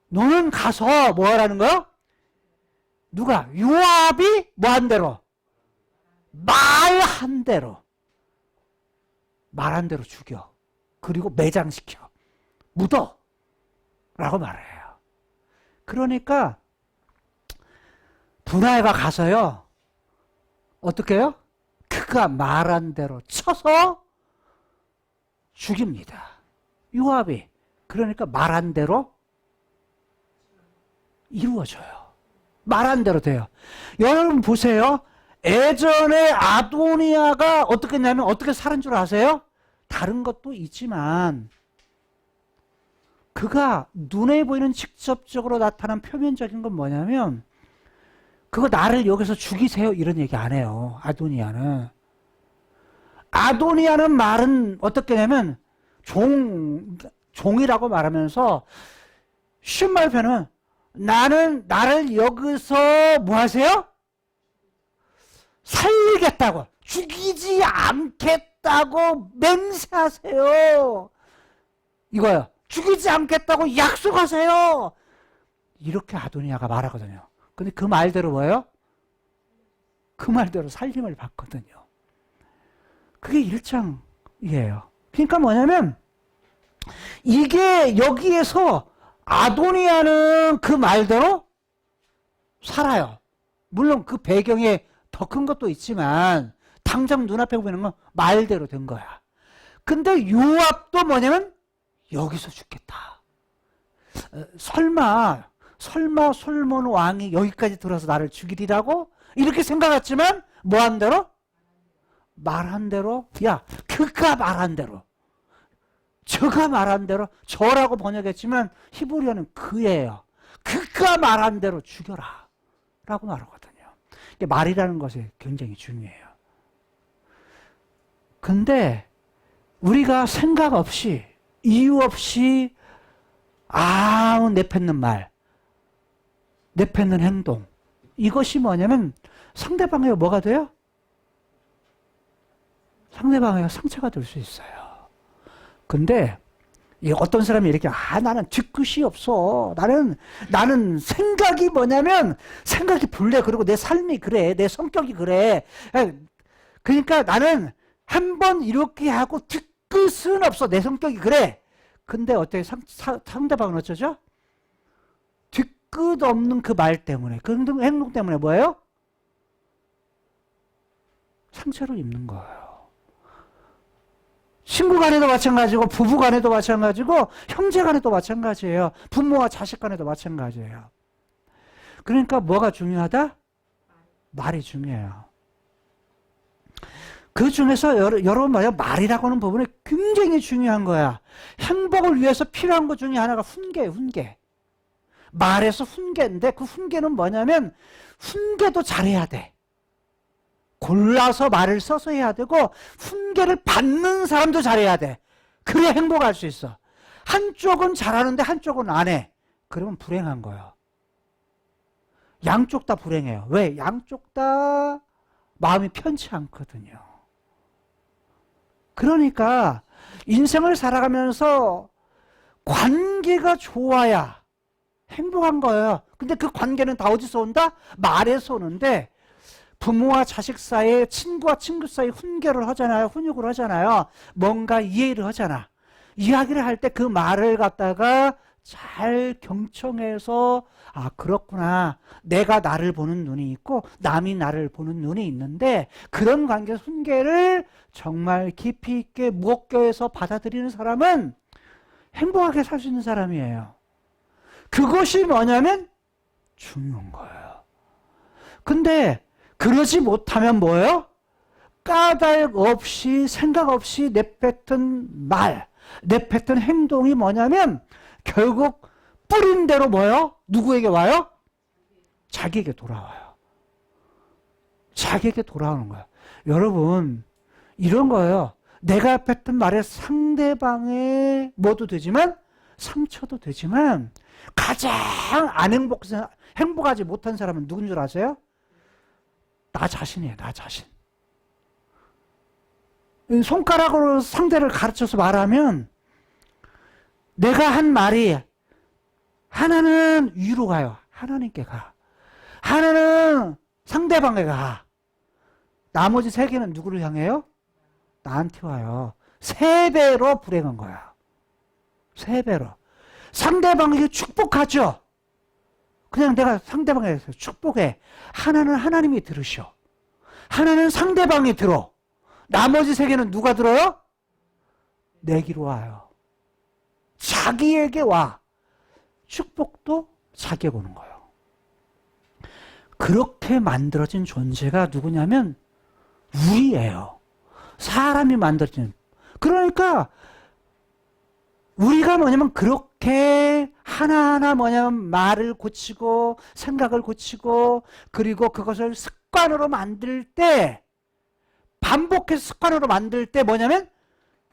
너는 가서 뭐 하라는 거야? 누가? 요압이 뭐 한 대로? 말한 대로 죽여. 그리고 매장시켜. 묻어. 라고 말해요. 그러니까 분하야가 가서요. 어떻게 해요? 그가 말한 대로 쳐서 죽입니다. 요압이. 그러니까 말한 대로 이루어져요. 말한 대로 돼요. 여러분 보세요. 예전에 아도니아가 어떻게 했냐면 어떻게 살은 줄 아세요? 다른 것도 있지만 그가 눈에 보이는 직접적으로 나타난 표면적인 건 뭐냐면 그거 나를 여기서 죽이세요 이런 얘기 안 해요. 아도니아는 말은 어떻게 하냐면 종이라고 말하면서 쉬운 말로 표현하면 나를 여기서 뭐 하세요? 살리겠다고 죽이지 않겠다고 맹세하세요. 이거요. 죽이지 않겠다고 약속하세요. 이렇게 아도니아가 말하거든요. 근데 그 말대로 뭐예요? 그 말대로 살림을 받거든요. 그게 1장이에요. 그러니까 뭐냐면 이게 여기에서 아도니아는 그 말대로 살아요. 물론 그 배경에 더 큰 것도 있지만 당장 눈앞에 보이는 건 말대로 된 거야. 근데 요압도 뭐냐면 여기서 죽겠다. 설마 솔몬 왕이 여기까지 들어서 나를 죽이리라고 이렇게 생각했지만 뭐한 대로? 말한 대로. 야 그가 말한 대로 저가 말한 대로 저라고 번역했지만 히브리어는 그예요. 그가 말한 대로 죽여라 라고 말하거든요. 말이라는 것이 굉장히 중요해요. 근데 우리가 생각 없이 이유 없이 내뱉는 말, 내뱉는 행동 이것이 뭐냐면 상대방에게 뭐가 돼요? 상대방에게 상처가 될 수 있어요. 근데 어떤 사람이 이렇게 나는 뒤끝이 없어. 나는 생각이 뭐냐면 생각이 불래. 그리고 내 삶이 그래. 내 성격이 그래. 그러니까 나는 한번 이렇게 하고 뒤끝은 없어. 내 성격이 그래. 근데 어떻게 상대방은 어쩌죠? 뒤끝 없는 그 말 때문에, 그 행동 때문에 뭐예요? 상처를 입는 거예요. 친구 간에도 마찬가지고, 부부 간에도 마찬가지고, 형제 간에도 마찬가지예요. 부모와 자식 간에도 마찬가지예요. 그러니까 뭐가 중요하다? 말이 중요해요. 그 중에서 여러분 말이라고 하는 부분이 굉장히 중요한 거야. 행복을 위해서 필요한 것 중에 하나가 훈계예요. 훈계. 말에서 훈계인데 그 훈계는 뭐냐면 훈계도 잘해야 돼. 골라서 말을 써서 해야 되고 훈계를 받는 사람도 잘해야 돼. 그래야 행복할 수 있어. 한쪽은 잘하는데 한쪽은 안 해. 그러면 불행한 거예요. 양쪽 다 불행해요. 왜? 양쪽 다 마음이 편치 않거든요. 그러니까 인생을 살아가면서 관계가 좋아야 행복한 거예요. 근데 그 관계는 다 어디서 온다? 말에서 오는데 부모와 자식 사이에, 친구와 친구 사이에 훈계를 하잖아요. 훈육을 하잖아요. 뭔가 이해를 하잖아. 이야기를 할 때 그 말을 갖다가 잘 경청해서 그렇구나. 내가 나를 보는 눈이 있고 남이 나를 보는 눈이 있는데 그런 관계에서 훈계를 정말 깊이 있게 무겁게해서 받아들이는 사람은 행복하게 살 수 있는 사람이에요. 그것이 뭐냐면 중요한 거예요. 근데 그러지 못하면 뭐예요? 까닭 없이 생각 없이 내뱉은 말, 내뱉은 행동이 뭐냐면 결국 뿌린 대로 뭐예요? 누구에게 와요? 자기에게 돌아와요. 자기에게 돌아오는 거예요. 여러분 이런 거예요. 내가 뱉은 말에 상대방의 뭐도 되지만 상처도 되지만 가장 안 행복하지 못한 사람은 누군 줄 아세요? 나 자신이에요. 나 자신. 손가락으로 상대를 가르쳐서 말하면 내가 한 말이 하나는 위로 가요. 하나님께 가. 하나는 상대방에 가. 나머지 세 개는 누구를 향해요? 나한테 와요. 3배로 불행한 거야. 3배로. 상대방에게 축복하죠. 그냥 내가 상대방에게 축복해. 하나는 하나님이 들으셔. 하나는 상대방이 들어. 나머지 3개는 누가 들어요? 내기로 와요. 자기에게 와. 축복도 자기에게 오는 거예요. 그렇게 만들어진 존재가 누구냐면 우리예요. 사람이 만들어진. 그러니까 우리가 뭐냐면 그렇게 하나하나 뭐냐면 말을 고치고 생각을 고치고 그리고 그것을 습관으로 만들 때 반복해서 습관으로 만들 때 뭐냐면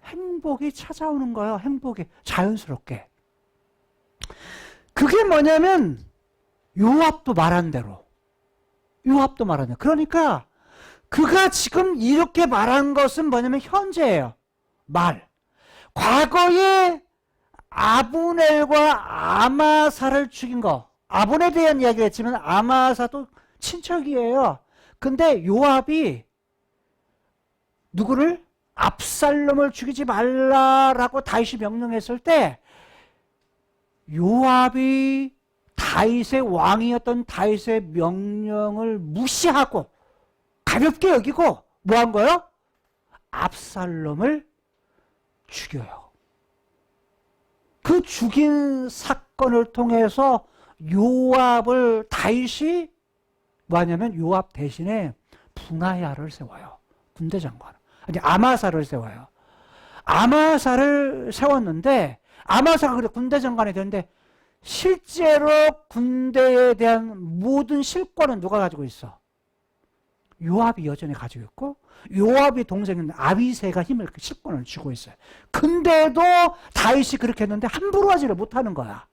행복이 찾아오는 거예요. 행복이 자연스럽게. 그게 뭐냐면 요압도 말한 대로. 요압도 말한 대로. 그러니까 그가 지금 이렇게 말한 것은 뭐냐면 현재예요. 말. 과거에 아브넬과 아마사를 죽인 거. 아브넬에 대한 이야기를 했지만 아마사도 친척이에요. 근데 요압이 누구를? 압살롬을 죽이지 말라라고 다윗이 명령했을 때 요압이 다윗의 왕이었던 다윗의 명령을 무시하고 가볍게 여기고 뭐 한 거예요? 압살롬을 죽여요. 그 죽인 사건을 통해서 요압을 다윗이 뭐 하냐면 요압 대신에 분하야를 세워요. 군대 장관. 아니 아마사를 세워요. 아마사를 세웠는데 아마사가 그래 군대 장관이 되는데 실제로 군대에 대한 모든 실권은 누가 가지고 있어? 요압이 여전히 가지고 있고 요압의 동생인 아비새가 힘을 실권을 쥐고 있어요. 근데도 다윗이 그렇게 했는데 함부로 하지를 못하는 거야.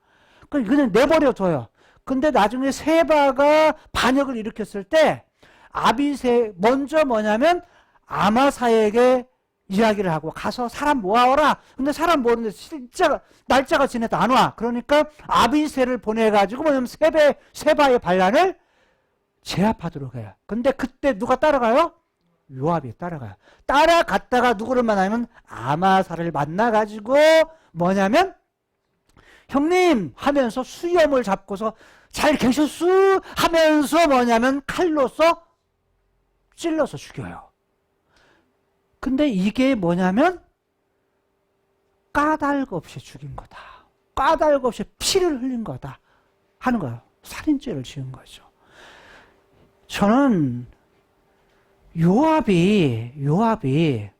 그냥 내버려둬요. 근데 나중에 세바가 반역을 일으켰을 때 아비새 먼저 뭐냐면 아마사에게 이야기를 하고 가서 사람 모아오라. 근데 사람 모으는데 진짜 날짜가 지나도 안 와. 그러니까 아비새를 보내가지고 뭐냐면 세바의 반란을 제압하도록 해요. 근데 그때 누가 따라가요? 요압이 따라가요. 따라갔다가 누구를 만나면 아마사를 만나가지고 뭐냐면 형님 하면서 수염을 잡고서 잘 계셨수 하면서 뭐냐면 칼로서 찔러서 죽여요. 근데 이게 뭐냐면 까닭 없이 죽인 거다. 까닭 없이 피를 흘린 거다 하는 거예요. 살인죄를 지은 거죠. 저는 요압이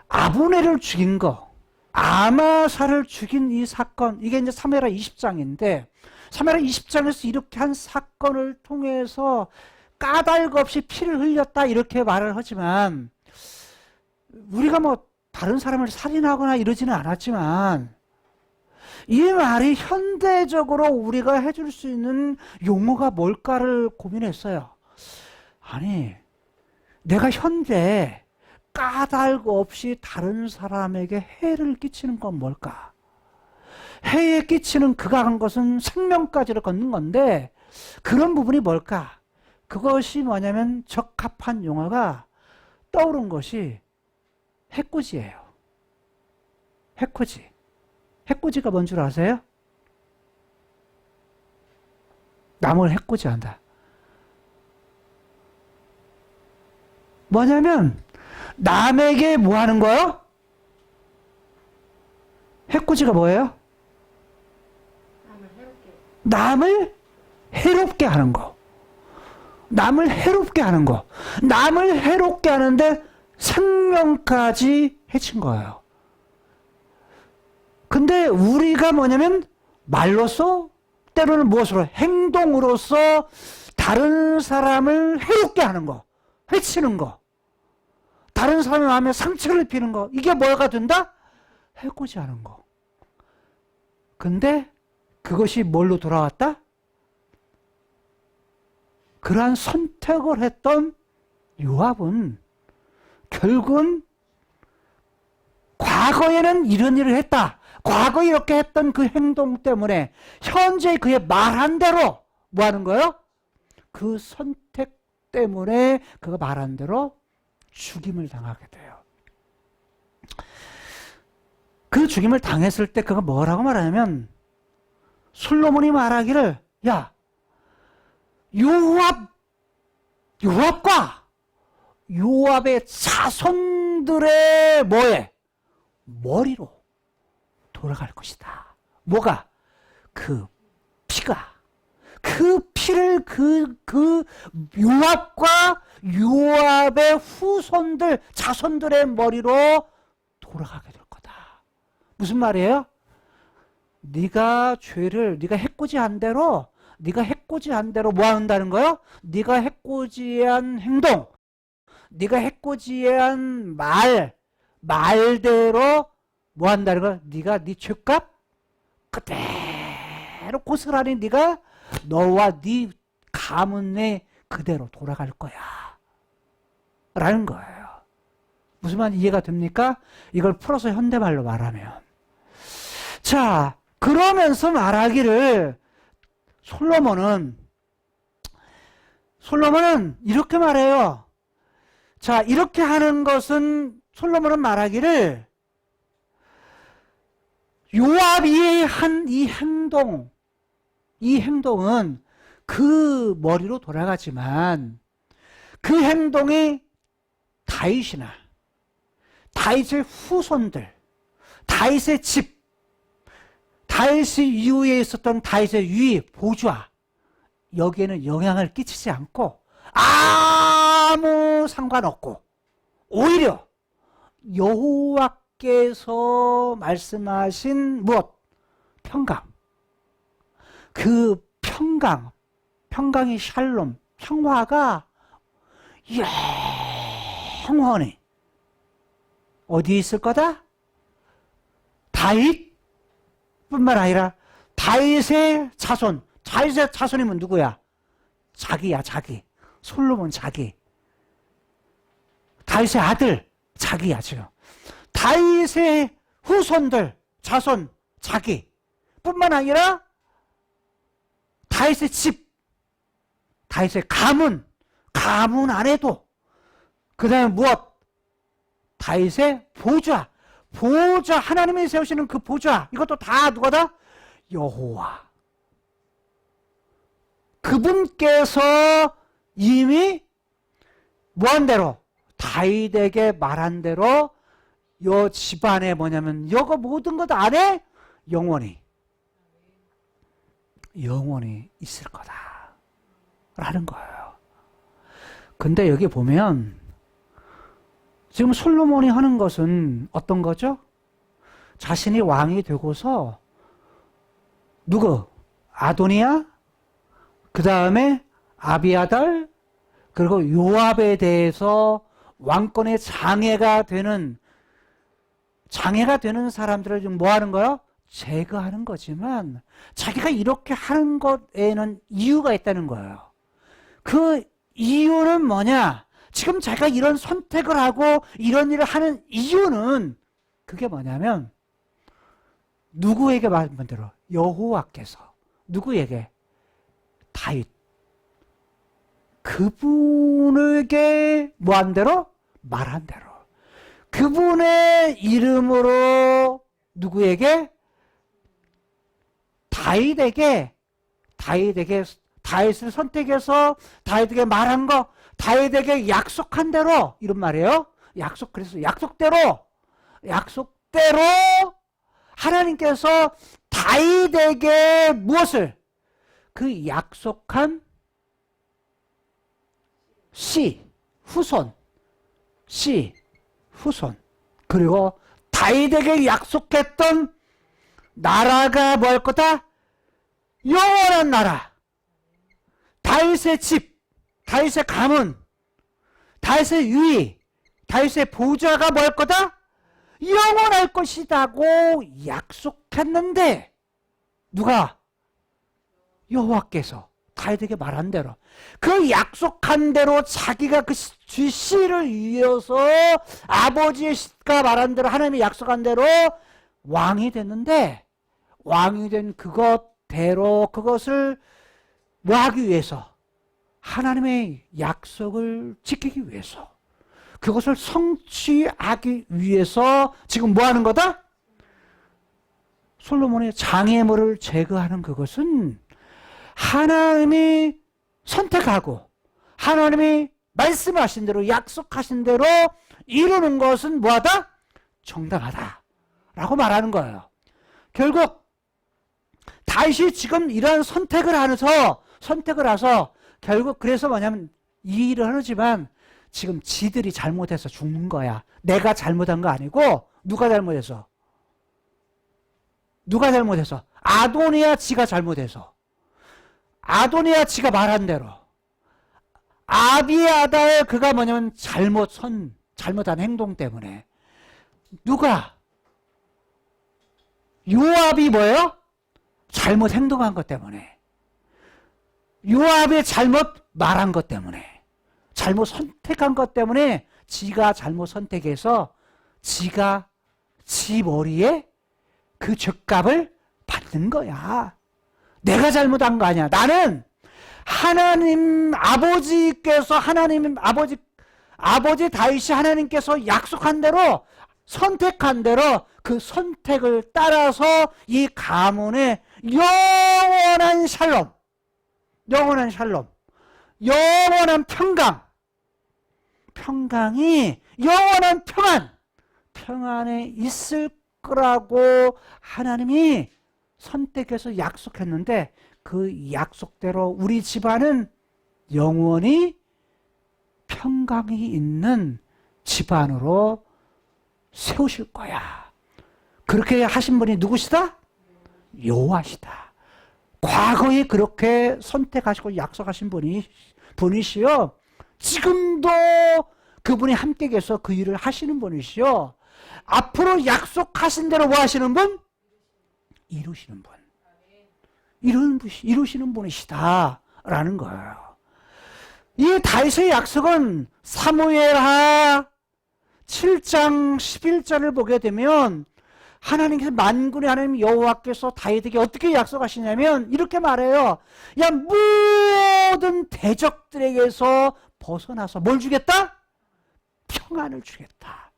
아브넬을 죽인 거, 아마사를 죽인 이 사건, 이게 이제 사무엘하 20장인데 사무엘하 20장에서 이렇게 한 사건을 통해서 까닭 없이 피를 흘렸다 이렇게 말을 하지만 우리가 뭐 다른 사람을 살인하거나 이러지는 않았지만 이 말이 현대적으로 우리가 해줄 수 있는 용어가 뭘까를 고민했어요. 아니, 내가 현재 까닭 없이 다른 사람에게 해를 끼치는 건 뭘까? 해에 끼치는 그가 한 것은 생명까지를 걷는 건데 그런 부분이 뭘까? 그것이 뭐냐면 적합한 용어가 떠오른 것이 해코지예요. 해코지. 해코지가 뭔 줄 아세요? 남을 해코지한다. 뭐냐면 남에게 뭐 하는 거요? 해코지가 뭐예요? 남을 해롭게 하는 거. 남을 해롭게 하는 거. 남을 해롭게 하는데 생명까지 해친 거예요. 근데 우리가 뭐냐면 말로써 때로는 무엇으로 행동으로써 다른 사람을 해롭게 하는 거, 해치는 거, 다른 사람의 마음에 상처를 입히는 거, 이게 뭐가 된다? 해코지 하는 거. 근데 그것이 뭘로 돌아왔다? 그러한 선택을 했던 요압은 결국은 과거에는 이런 일을 했다. 과거에 이렇게 했던 그 행동 때문에 현재 그의 말한 대로 뭐 하는 거예요? 그 선택 때문에 그가 말한 대로 죽임을 당하게 돼요. 그 죽임을 당했을 때 그가 뭐라고 말하냐면 솔로몬이 말하기를 야 요압과 요압의 자손들의 뭐에 머리로 돌아갈 것이다. 뭐가? 그 피가. 그 피를 그 요압과 요압의 후손들, 자손들의 머리로 돌아가게 될 거다. 무슨 말이에요? 네가 해코지한 대로 뭐 한다는 거요? 네가 해코지한 행동, 네가 해코지한 말대로 뭐 한다는 거야? 네가 네 죄값 그대로 고스란히 네가 너와 네 가문에 그대로 돌아갈 거야 라는 거예요. 무슨 말 이해가 됩니까? 이걸 풀어서 현대말로 말하면 자 그러면서 말하기를 솔로몬은 이렇게 말해요. 자 이렇게 하는 것은 솔로몬은 말하기를 요압이 한 이 행동은 그 머리로 돌아가지만 그 행동이 다윗이나 다윗의 후손들, 다윗의 집, 다윗 이후에 있었던 다윗의 유위, 보좌 여기에는 영향을 끼치지 않고 아무 상관없고 오히려 여호와께서 말씀하신 무엇? 평강. 그 평강이 샬롬, 평화가 영원히 어디에 있을 거다? 다윗뿐만 아니라 다윗의 자손이면 누구야? 자기. 솔로몬 자기. 다윗의 아들, 자기야, 지금. 다윗의 후손들, 자손, 자기 뿐만 아니라 다윗의 집, 다윗의 가문 안에도, 그 다음에 무엇? 다윗의 보좌, 하나님이 세우시는 그 보좌, 이것도 다 누가다? 여호와. 그분께서 이미 뭐한 대로, 다윗에게 말한 대로 요 집안에 뭐냐면 여거 모든 것 안에 영원히 있을 거다 라는 거예요. 근데 여기 보면 지금 솔로몬이 하는 것은 어떤 거죠? 자신이 왕이 되고서 누구? 아도니야, 그 다음에 아비아달, 그리고 요압에 대해서 왕권의 장애가 되는 사람들을 좀 뭐 하는 거요? 제거하는 거지만 자기가 이렇게 하는 것에는 이유가 있다는 거예요. 그 이유는 뭐냐? 지금 자기가 이런 선택을 하고 이런 일을 하는 이유는 그게 뭐냐면 누구에게 말한 대로? 여호와께서 누구에게? 다윗. 그분에게 뭐한 대로? 말한 대로. 그분의 이름으로 누구에게? 다윗을 선택해서 다윗에게 말한 거, 다윗에게 약속한 대로, 이런 말이에요. 그래서 약속대로 하나님께서 다윗에게 무엇을? 그 약속한 후손, 그리고 다윗에게 약속했던 나라가 뭘 거다? 영원한 나라. 다윗의 집, 다윗의 가문, 다윗의 유위, 다윗의 보좌가 뭘 거다? 영원할 것이라고 약속했는데 누가? 여호와께서 다윗에게 말한 대로, 그 약속한 대로 자기가 그 씨를 위해서 아버지가 말한 대로 하나님이 약속한 대로 왕이 됐는데, 왕이 된 그것대로 그것을 뭐 하기 위해서? 하나님의 약속을 지키기 위해서, 그것을 성취하기 위해서 지금 뭐 하는 거다? 솔로몬의 장애물을 제거하는 그것은 하나님이 선택하고 하나님이 말씀하신 대로 약속하신 대로 이루는 것은 뭐하다? 정당하다 라고 말하는 거예요. 결국 다윗이 지금 이러한 선택을 해서 결국 그래서 뭐냐면 이 일을 하지만 지금 지들이 잘못해서 죽는 거야. 내가 잘못한 거 아니고 누가 잘못해서? 아도니아 지가 잘못해서, 아도니아 지가 말한 대로, 아비아다의 그가 뭐냐면 잘못한 행동 때문에, 누가? 요압이 뭐예요? 잘못 행동한 것 때문에, 요압이 잘못 말한 것 때문에, 잘못 선택한 것 때문에 지가 잘못 선택해서 지가 지 머리에 그 죄값을 받는 거야. 내가 잘못한 거 아니야. 나는 하나님 아버지께서 아버지 다윗이 하나님께서 약속한 대로 선택한 대로 그 선택을 따라서 이 가문의 영원한 샬롬, 영원한 평강이 영원한 평안에 있을 거라고 하나님이 선택해서 약속했는데, 그 약속대로 우리 집안은 영원히 평강이 있는 집안으로 세우실 거야. 그렇게 하신 분이 누구시다? 여호와시다. 과거에 그렇게 선택하시고 약속하신 분이시요, 지금도 그분이 함께 계셔서 그 일을 하시는 분이시요, 앞으로 약속하신 대로 뭐 하시는 분? 이루시는 분. 이루시는 분이시다라는 거예요. 이 다윗의 약속은 사무엘하 7장 11절을 보게 되면 하나님께서 만군의 하나님 여호와께서 다윗에게 어떻게 약속하시냐면 이렇게 말해요. 야, 모든 대적들에게서 벗어나서 뭘 주겠다? 평안을 주겠다.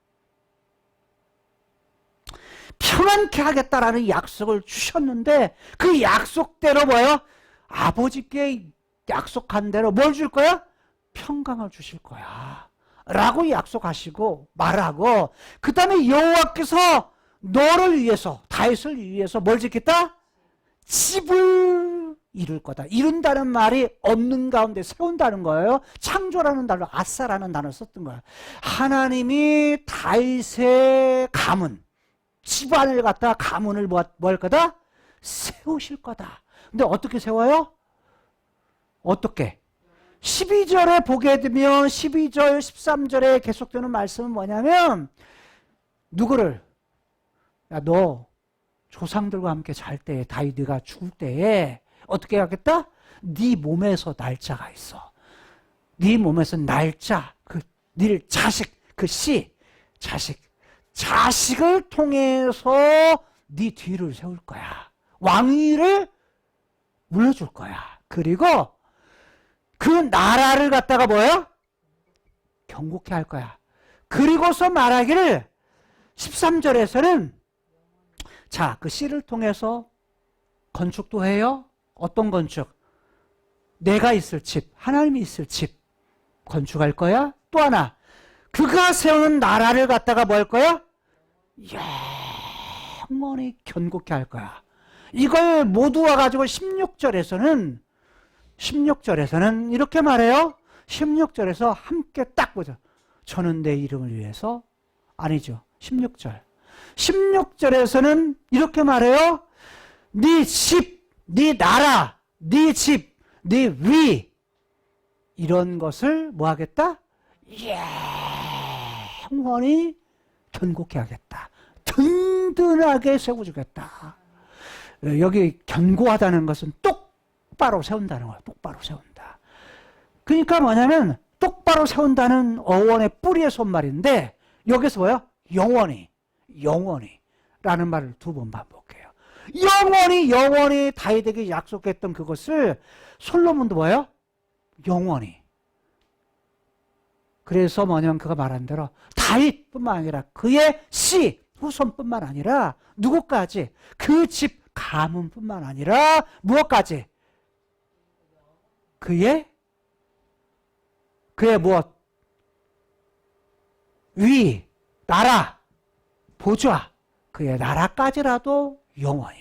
평안케 하겠다라는 약속을 주셨는데 그 약속대로 뭐예요? 아버지께 약속한 대로 뭘 줄 거야? 평강을 주실 거야 라고 약속하시고 말하고, 그 다음에 여호와께서 너를 위해서, 다윗을 위해서 뭘 짓겠다? 집을 이룰 거다. 이룬다는 말이 없는 가운데 세운다는 거예요. 창조라는 단어, 아사라는 단어를 썼던 거예요. 하나님이 다윗의 가문, 집안을 갖다 가문을 뭐 할 거다? 세우실 거다. 근데 어떻게 세워요? 어떻게? 12절에 보게 되면 12절, 13절에 계속되는 말씀은 뭐냐면 누구를? 야, 너 조상들과 함께 잘 때에, 다윗이가 죽을 때에 어떻게 하겠다? 네 몸에서 날짜가 있어. 네 몸에서 날짜, 네 자식, 자식을 통해서 네 뒤를 세울 거야. 왕위를 물려줄 거야. 그리고 그 나라를 갖다가 뭐예요? 경고케 할 거야. 그리고서 말하기를 13절에서는 자, 그 씨를 통해서 건축도 해요. 어떤 건축? 내가 있을 집, 하나님이 있을 집 건축할 거야. 또 하나, 그가 세우는 나라를 갖다가 뭐 할 거야? 영원히 견고케 할 거야. 이걸 모두 와가지고 16절에서는 이렇게 말해요. 16절에서 함께 딱 보자. 저는 내 이름을 위해서, 아니죠. 16절에서는 이렇게 말해요. 네 집, 네 나라, 네 집, 네 위, 이런 것을 뭐 하겠다? 영원히 견고케 하겠다. 든든하게 세워주겠다. 여기 견고하다는 것은 똑바로 세운다는 거야. 똑바로 세운다. 그러니까 뭐냐면 똑바로 세운다는 어원의 뿌리의 손말인데 여기서 뭐야? 영원히 라는 말을 두 번 반복해요. 영원히 다윗에게 약속했던 그것을 솔로몬도 뭐예요? 영원히. 그래서 뭐냐면 그가 말한 대로 다윗뿐만 아니라 그의 씨 후손뿐만 아니라 누구까지? 그 집 가문뿐만 아니라 무엇까지? 그의 무엇? 위, 나라, 보좌, 그의 나라까지라도 영원히.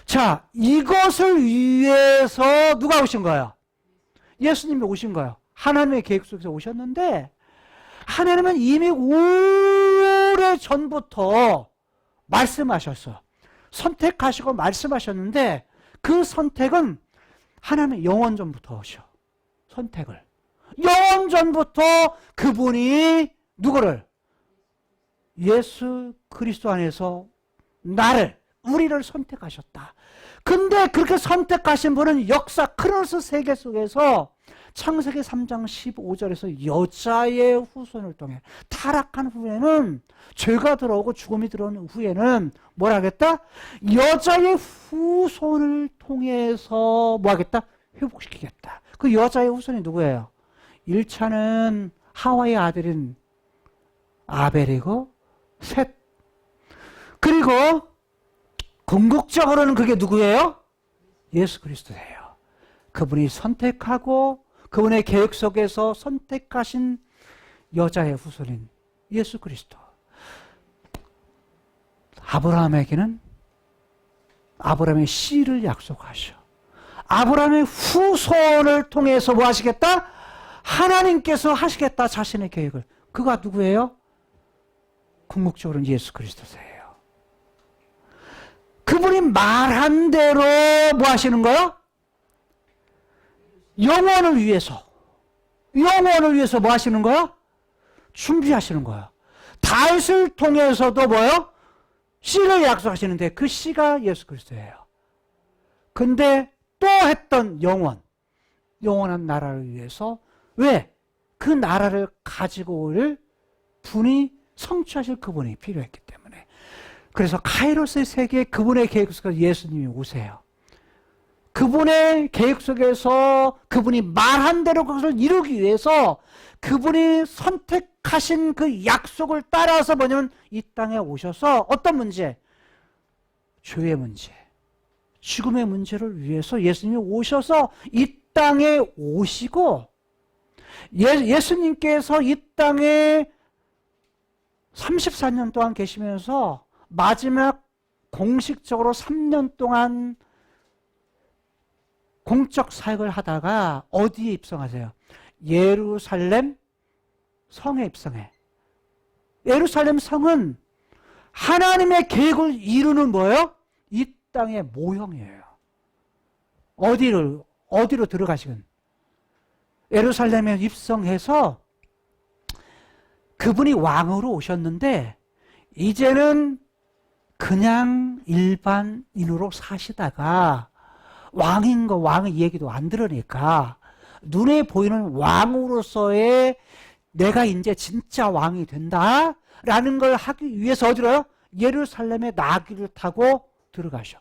자, 이것을 위해서 누가 오신 거예요? 예수님이 오신 거예요. 하나님의 계획 속에서 오셨는데 하나님은 이미 오래전부터 말씀하셨어. 선택하시고 말씀하셨는데 그 선택은 하나님의 영원전부터 오셔. 선택을. 영원전부터 그분이 누구를? 예수 그리스도 안에서 우리를 선택하셨다. 근데 그렇게 선택하신 분은 역사 크로스 세계 속에서 창세기 3장 15절에서 여자의 후손을 통해 타락한 후에는 죄가 들어오고 죽음이 들어오는 후에는 뭘 하겠다? 여자의 후손을 통해서 뭐 하겠다? 회복시키겠다. 그 여자의 후손이 누구예요? 1차는 하와의 아들인 아벨이고 셋. 그리고 궁극적으로는 그게 누구예요? 예수 그리스도예요. 그분이 선택하고 그분의 계획 속에서 선택하신 여자의 후손인 예수 그리스도. 아브라함에게는 아브라함의 씨를 약속하셔. 아브라함의 후손을 통해서 뭐 하시겠다? 하나님께서 하시겠다. 자신의 계획을. 그가 누구예요? 궁극적으로는 예수 그리스도세요. 그분이 말한 대로 뭐 하시는 거예요? 영원을 위해서 뭐 하시는 거야? 준비하시는 거야. 다윗을 통해서도 뭐요? 씨를 약속하시는데 그 씨가 예수 그리스도예요. 근데 또 했던 영원한 나라를 위해서 왜? 그 나라를 가지고 올 분이 성취하실 그분이 필요했기 때문에. 그래서 카이로스의 세계에 그분의 계획 속에서 예수님이 오세요. 그분의 계획 속에서 그분이 말한 대로 그것을 이루기 위해서 그분이 선택하신 그 약속을 따라서 뭐냐면 이 땅에 오셔서 어떤 문제? 죄의 문제, 죽음의 문제를 위해서 예수님이 오셔서 이 땅에 오시고 예수님께서 이 땅에 34년 동안 계시면서 마지막 공식적으로 3년 동안 공적 사역을 하다가 어디에 입성하세요? 예루살렘 성에 입성해. 예루살렘 성은 하나님의 계획을 이루는 뭐예요? 이 땅의 모형이에요. 어디로 들어가시건 예루살렘에 입성해서 그분이 왕으로 오셨는데 이제는 그냥 일반인으로 사시다가 왕의 얘기도 안 들으니까 눈에 보이는 왕으로서의 내가 이제 진짜 왕이 된다라는 걸 하기 위해서 어디로요? 예루살렘에 나귀를 타고 들어가셔.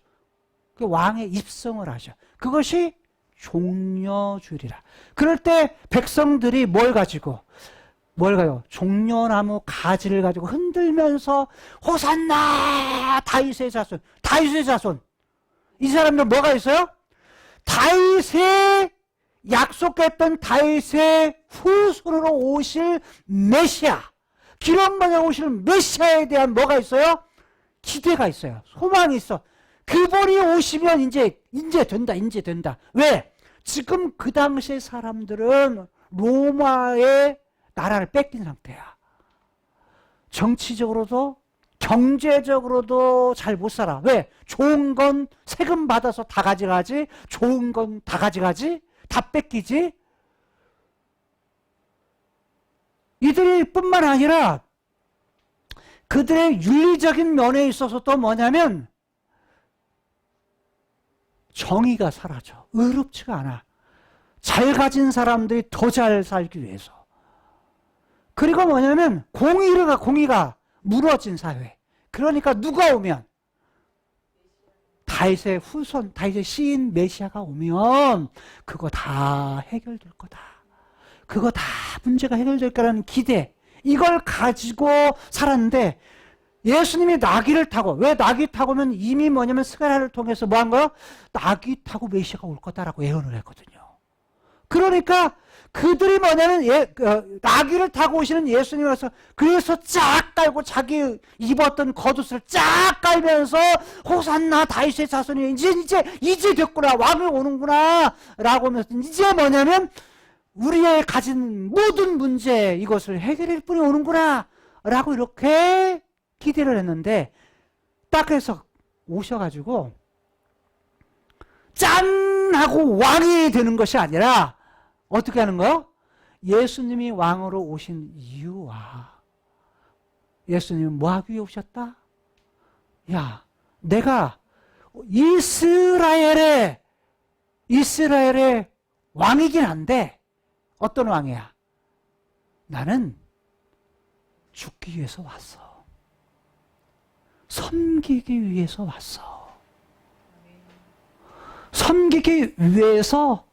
그 왕의 입성을 하셔. 그것이 종려주일이라. 그럴 때 백성들이 뭘 가요? 종려나무 가지를 가지고 흔들면서 호산나 다윗의 자손. 이 사람들 뭐가 있어요? 다윗의 약속했던 다윗의 후손으로 오실 메시아, 기름받아 오실 메시아에 대한 뭐가 있어요? 기대가 있어요. 소망이 있어. 그분이 오시면 이제 된다. 왜? 지금 그 당시의 사람들은 로마의 나라를 뺏긴 상태야. 정치적으로도 경제적으로도 잘 못 살아. 왜? 좋은 건 세금 받아서 다 가져가지, 좋은 건 다 가져가지, 다 뺏기지. 이들이 뿐만 아니라 그들의 윤리적인 면에 있어서도 뭐냐면 정의가 사라져. 의롭지가 않아. 잘 가진 사람들이 더 잘 살기 위해서. 그리고 뭐냐면 공의가 무너진 사회. 그러니까 누가 오면 다윗의 후손, 다윗의 시인 메시아가 오면 그거 다 해결될 거다. 그거 다 문제가 해결될 거라는 기대. 이걸 가지고 살았는데 예수님이 나귀를 타고, 왜 나귀 타고면 이미 뭐냐면 스가랴를 통해서 뭐 한 거야? 나귀 타고 메시아가 올 거다라고 예언을 했거든요. 그러니까 그들이 뭐냐면 나귀를 타고 오시는 예수님이 와서 그래서 쫙 깔고 자기 입었던 겉옷을 쫙 깔면서 호산나 다윗의 자손이 이제 됐구나, 왕이 오는구나 라고 하면서 이제 뭐냐면 우리의 가진 모든 문제 이것을 해결할 분이 오는구나 라고 이렇게 기대를 했는데 딱 해서 오셔가지고 짠 하고 왕이 되는 것이 아니라 어떻게 하는 거요? 예수님이 왕으로 오신 이유와 예수님이 뭐 하기 위해 오셨다? 야, 내가 이스라엘의 왕이긴 한데 어떤 왕이야? 나는 죽기 위해서 왔어. 섬기기 위해서 왔어. 섬기기 위해서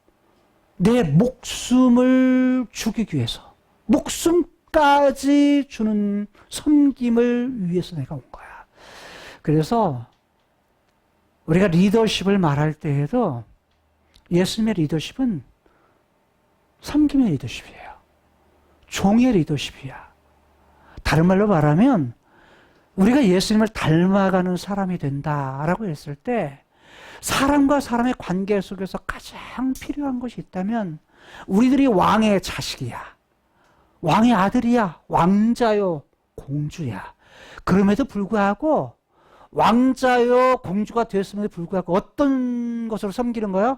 내 목숨을 죽이기 위해서, 목숨까지 주는 섬김을 위해서 내가 온 거야. 그래서 우리가 리더십을 말할 때에도 예수님의 리더십은 섬김의 리더십이에요. 종의 리더십이야. 다른 말로 말하면 우리가 예수님을 닮아가는 사람이 된다라고 했을 때 사람과 사람의 관계 속에서 가장 필요한 것이 있다면 우리들이 왕의 자식이야. 왕의 아들이야. 왕자요. 공주야. 그럼에도 불구하고 왕자요. 공주가 되었음에도 불구하고 어떤 것으로 섬기는 거예요?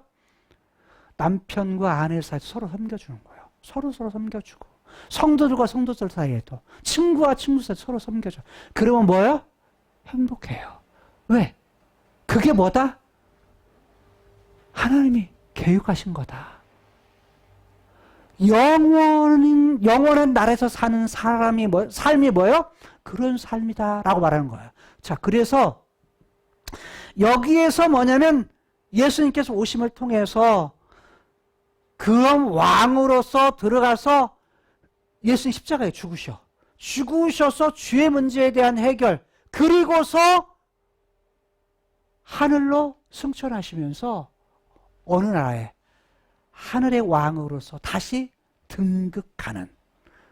남편과 아내 사이에서 서로 섬겨주는 거예요. 서로 섬겨주고. 성도들과 성도들 사이에도 친구와 친구 사이에서 서로 섬겨줘. 그러면 뭐예요? 행복해요. 왜? 그게 뭐다? 하나님이 계획하신 거다. 영원한 나라에서 사는 삶이 뭐예요? 그런 삶이다라고 말하는 거예요. 자, 그래서 여기에서 뭐냐면 예수님께서 오심을 통해서 그런 왕으로서 들어가서 예수님 십자가에 죽으셔서 죄의 문제에 대한 해결, 그리고서 하늘로 승천하시면서 어느 나라에 하늘의 왕으로서 다시 등극하는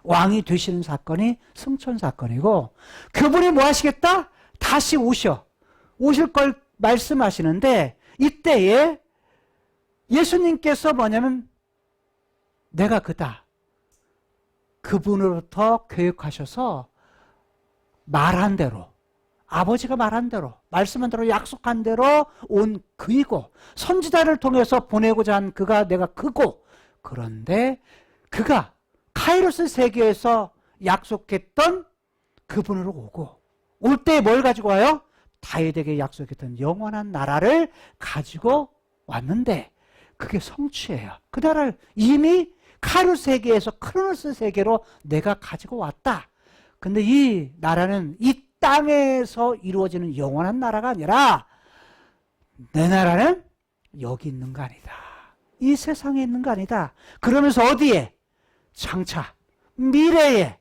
왕이 되시는 사건이 승천 사건이고, 그분이 뭐 하시겠다? 다시 오실 걸 말씀하시는데, 이때에 예수님께서 뭐냐면 내가 그다, 그분으로부터 교육하셔서 말한 대로, 아버지가 말한 대로, 말씀한 대로, 약속한 대로 온 그이고, 선지자를 통해서 보내고자 한 그가 내가 그고, 그런데 그가 카이로스 세계에서 약속했던 그분으로 오고, 올 때 뭘 가지고 와요? 다윗에게 약속했던 영원한 나라를 가지고 왔는데, 그게 성취예요. 그 나라를 이미 카이로스 세계에서 크로노스 세계로 내가 가지고 왔다. 근데 이 나라는 이 땅에서 이루어지는 영원한 나라가 아니라, 내 나라는 여기 있는 거 아니다. 이 세상에 있는 거 아니다. 그러면서 어디에? 장차 미래에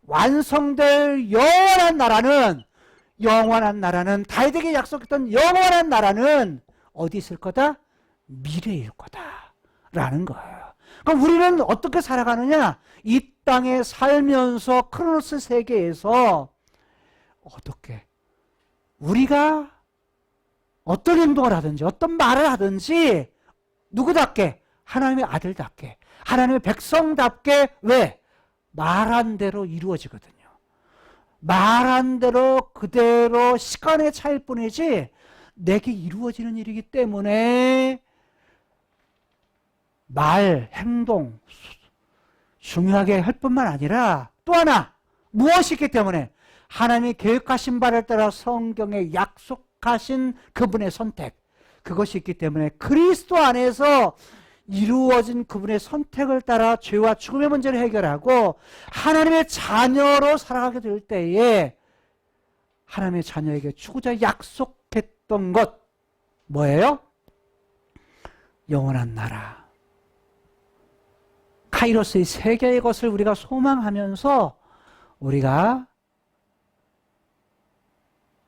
완성될 영원한 나라는 다윗에게 약속했던 영원한 나라는 어디 있을 거다? 미래일 거다 라는 거예요. 그럼 우리는 어떻게 살아가느냐? 이 땅에 살면서 크로노스 세계에서 어떻게 우리가 어떤 행동을 하든지 어떤 말을 하든지 누구답게? 하나님의 아들답게, 하나님의 백성답게. 왜? 말한 대로 이루어지거든요. 말한 대로 그대로 시간의 차이일 뿐이지 내게 이루어지는 일이기 때문에 말, 행동 중요하게 할 뿐만 아니라, 또 하나 무엇이 있기 때문에? 하나님이 계획하신 바를 따라 성경에 약속하신 그분의 선택, 그것이 있기 때문에 그리스도 안에서 이루어진 그분의 선택을 따라 죄와 죽음의 문제를 해결하고 하나님의 자녀로 살아가게 될 때에, 하나님의 자녀에게 주고자 약속했던 것 뭐예요? 영원한 나라, 카이로스의 세계의 것을 우리가 소망하면서 우리가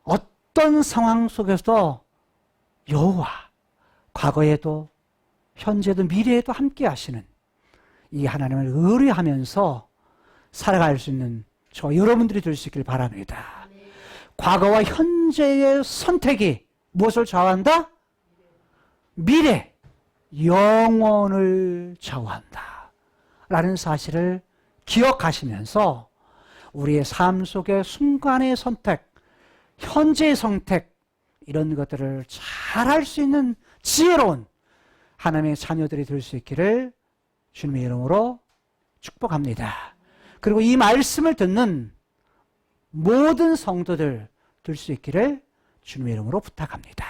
어떤 상황 속에서도 여호와, 과거에도 현재도 미래에도 함께 하시는 이 하나님을 의뢰하면서 살아갈 수 있는 저 여러분들이 될 수 있길 바랍니다. 과거와 현재의 선택이 무엇을 좌우한다? 미래, 영혼을 좌우한다 라는 사실을 기억하시면서 우리의 삶 속의 순간의 선택, 현재의 선택, 이런 것들을 잘 할 수 있는 지혜로운 하나님의 자녀들이 될 수 있기를 주님의 이름으로 축복합니다. 그리고 이 말씀을 듣는 모든 성도들 될 수 있기를 주님의 이름으로 부탁합니다.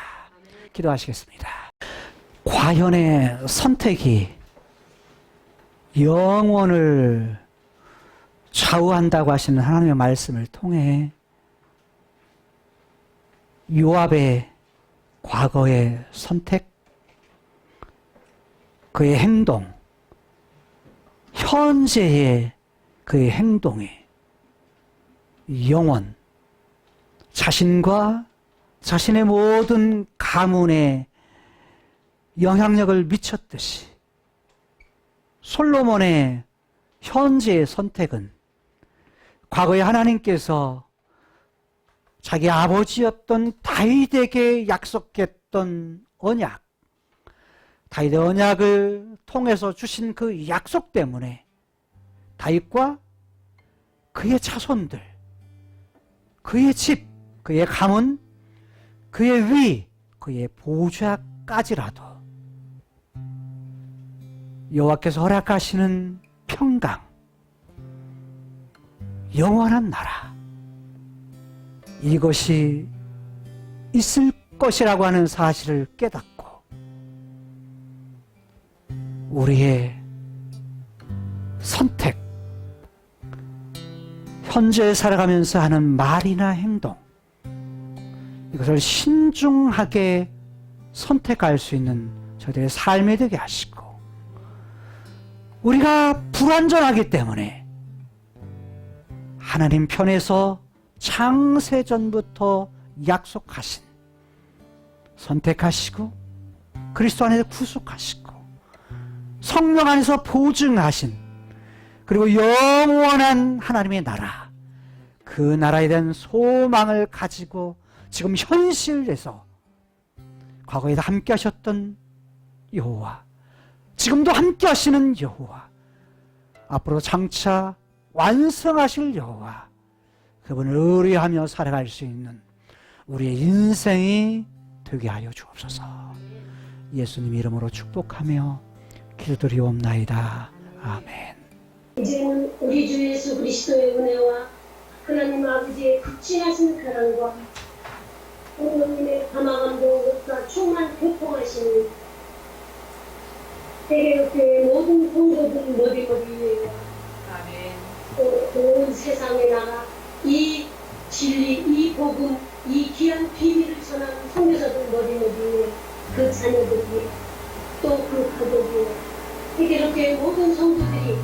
기도하시겠습니다. 과연의 선택이 영혼을 좌우한다고 하시는 하나님의 말씀을 통해 요압의 과거의 선택, 그의 행동, 현재의 그의 행동이 영혼, 자신과 자신의 모든 가문에 영향력을 미쳤듯이 솔로몬의 현재의 선택은 과거에 하나님께서 자기 아버지였던 다윗에게 약속했던 언약, 다윗의 언약을 통해서 주신 그 약속 때문에 다윗과 그의 자손들, 그의 집, 그의 가문, 그의 위, 그의 보좌까지라도 여호와께서 허락하시는 평강, 영원한 나라, 이것이 있을 것이라고 하는 사실을 깨닫고 우리의 현재 살아가면서 하는 말이나 행동, 이것을 신중하게 선택할 수 있는 저희들의 삶이 되게 하시고, 우리가 불완전하기 때문에 하나님 편에서 창세전부터 약속하신, 선택하시고 그리스도 안에서 구속하시고 성령 안에서 보증하신, 그리고 영원한 하나님의 나라, 그 나라에 대한 소망을 가지고 지금 현실에서 과거에도 함께 하셨던 여호와, 지금도 함께 하시는 여호와, 앞으로 장차 완성하실 여호와, 그분을 의뢰하며 살아갈 수 있는 우리의 인생이 되게 하여 주옵소서. 예수님 이름으로 축복하며 기도드리옵나이다. 아멘. 이제는 우리 주 예수 그리스도의 은혜와 하나님 아버지의 극진하신 사랑과 성령님의 감화감동과 충만 교통하시는 세계교회의 모든 성도들 머리머리에 온 세상에 나가 이 진리, 이 복음, 이 귀한 비밀을 전하는 선교사들 머리머리에 그 자녀들이 또 그 가족이 세계교회의 모든 성도들이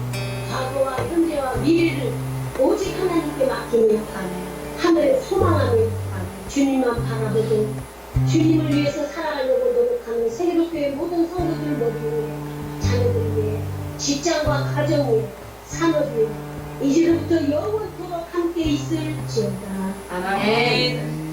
과거와 현재와 미래를 오직 하나님께 맡기며 하늘에 소망하며 주님만 바라보고 주님을 위해서 살아가려고 노력하는 세계교회의 모든 성도들 머리에 자녀들 위해 직장과 가정 위해 산업 위해 이제부터 영원토록 함께 있을지어다. 아멘.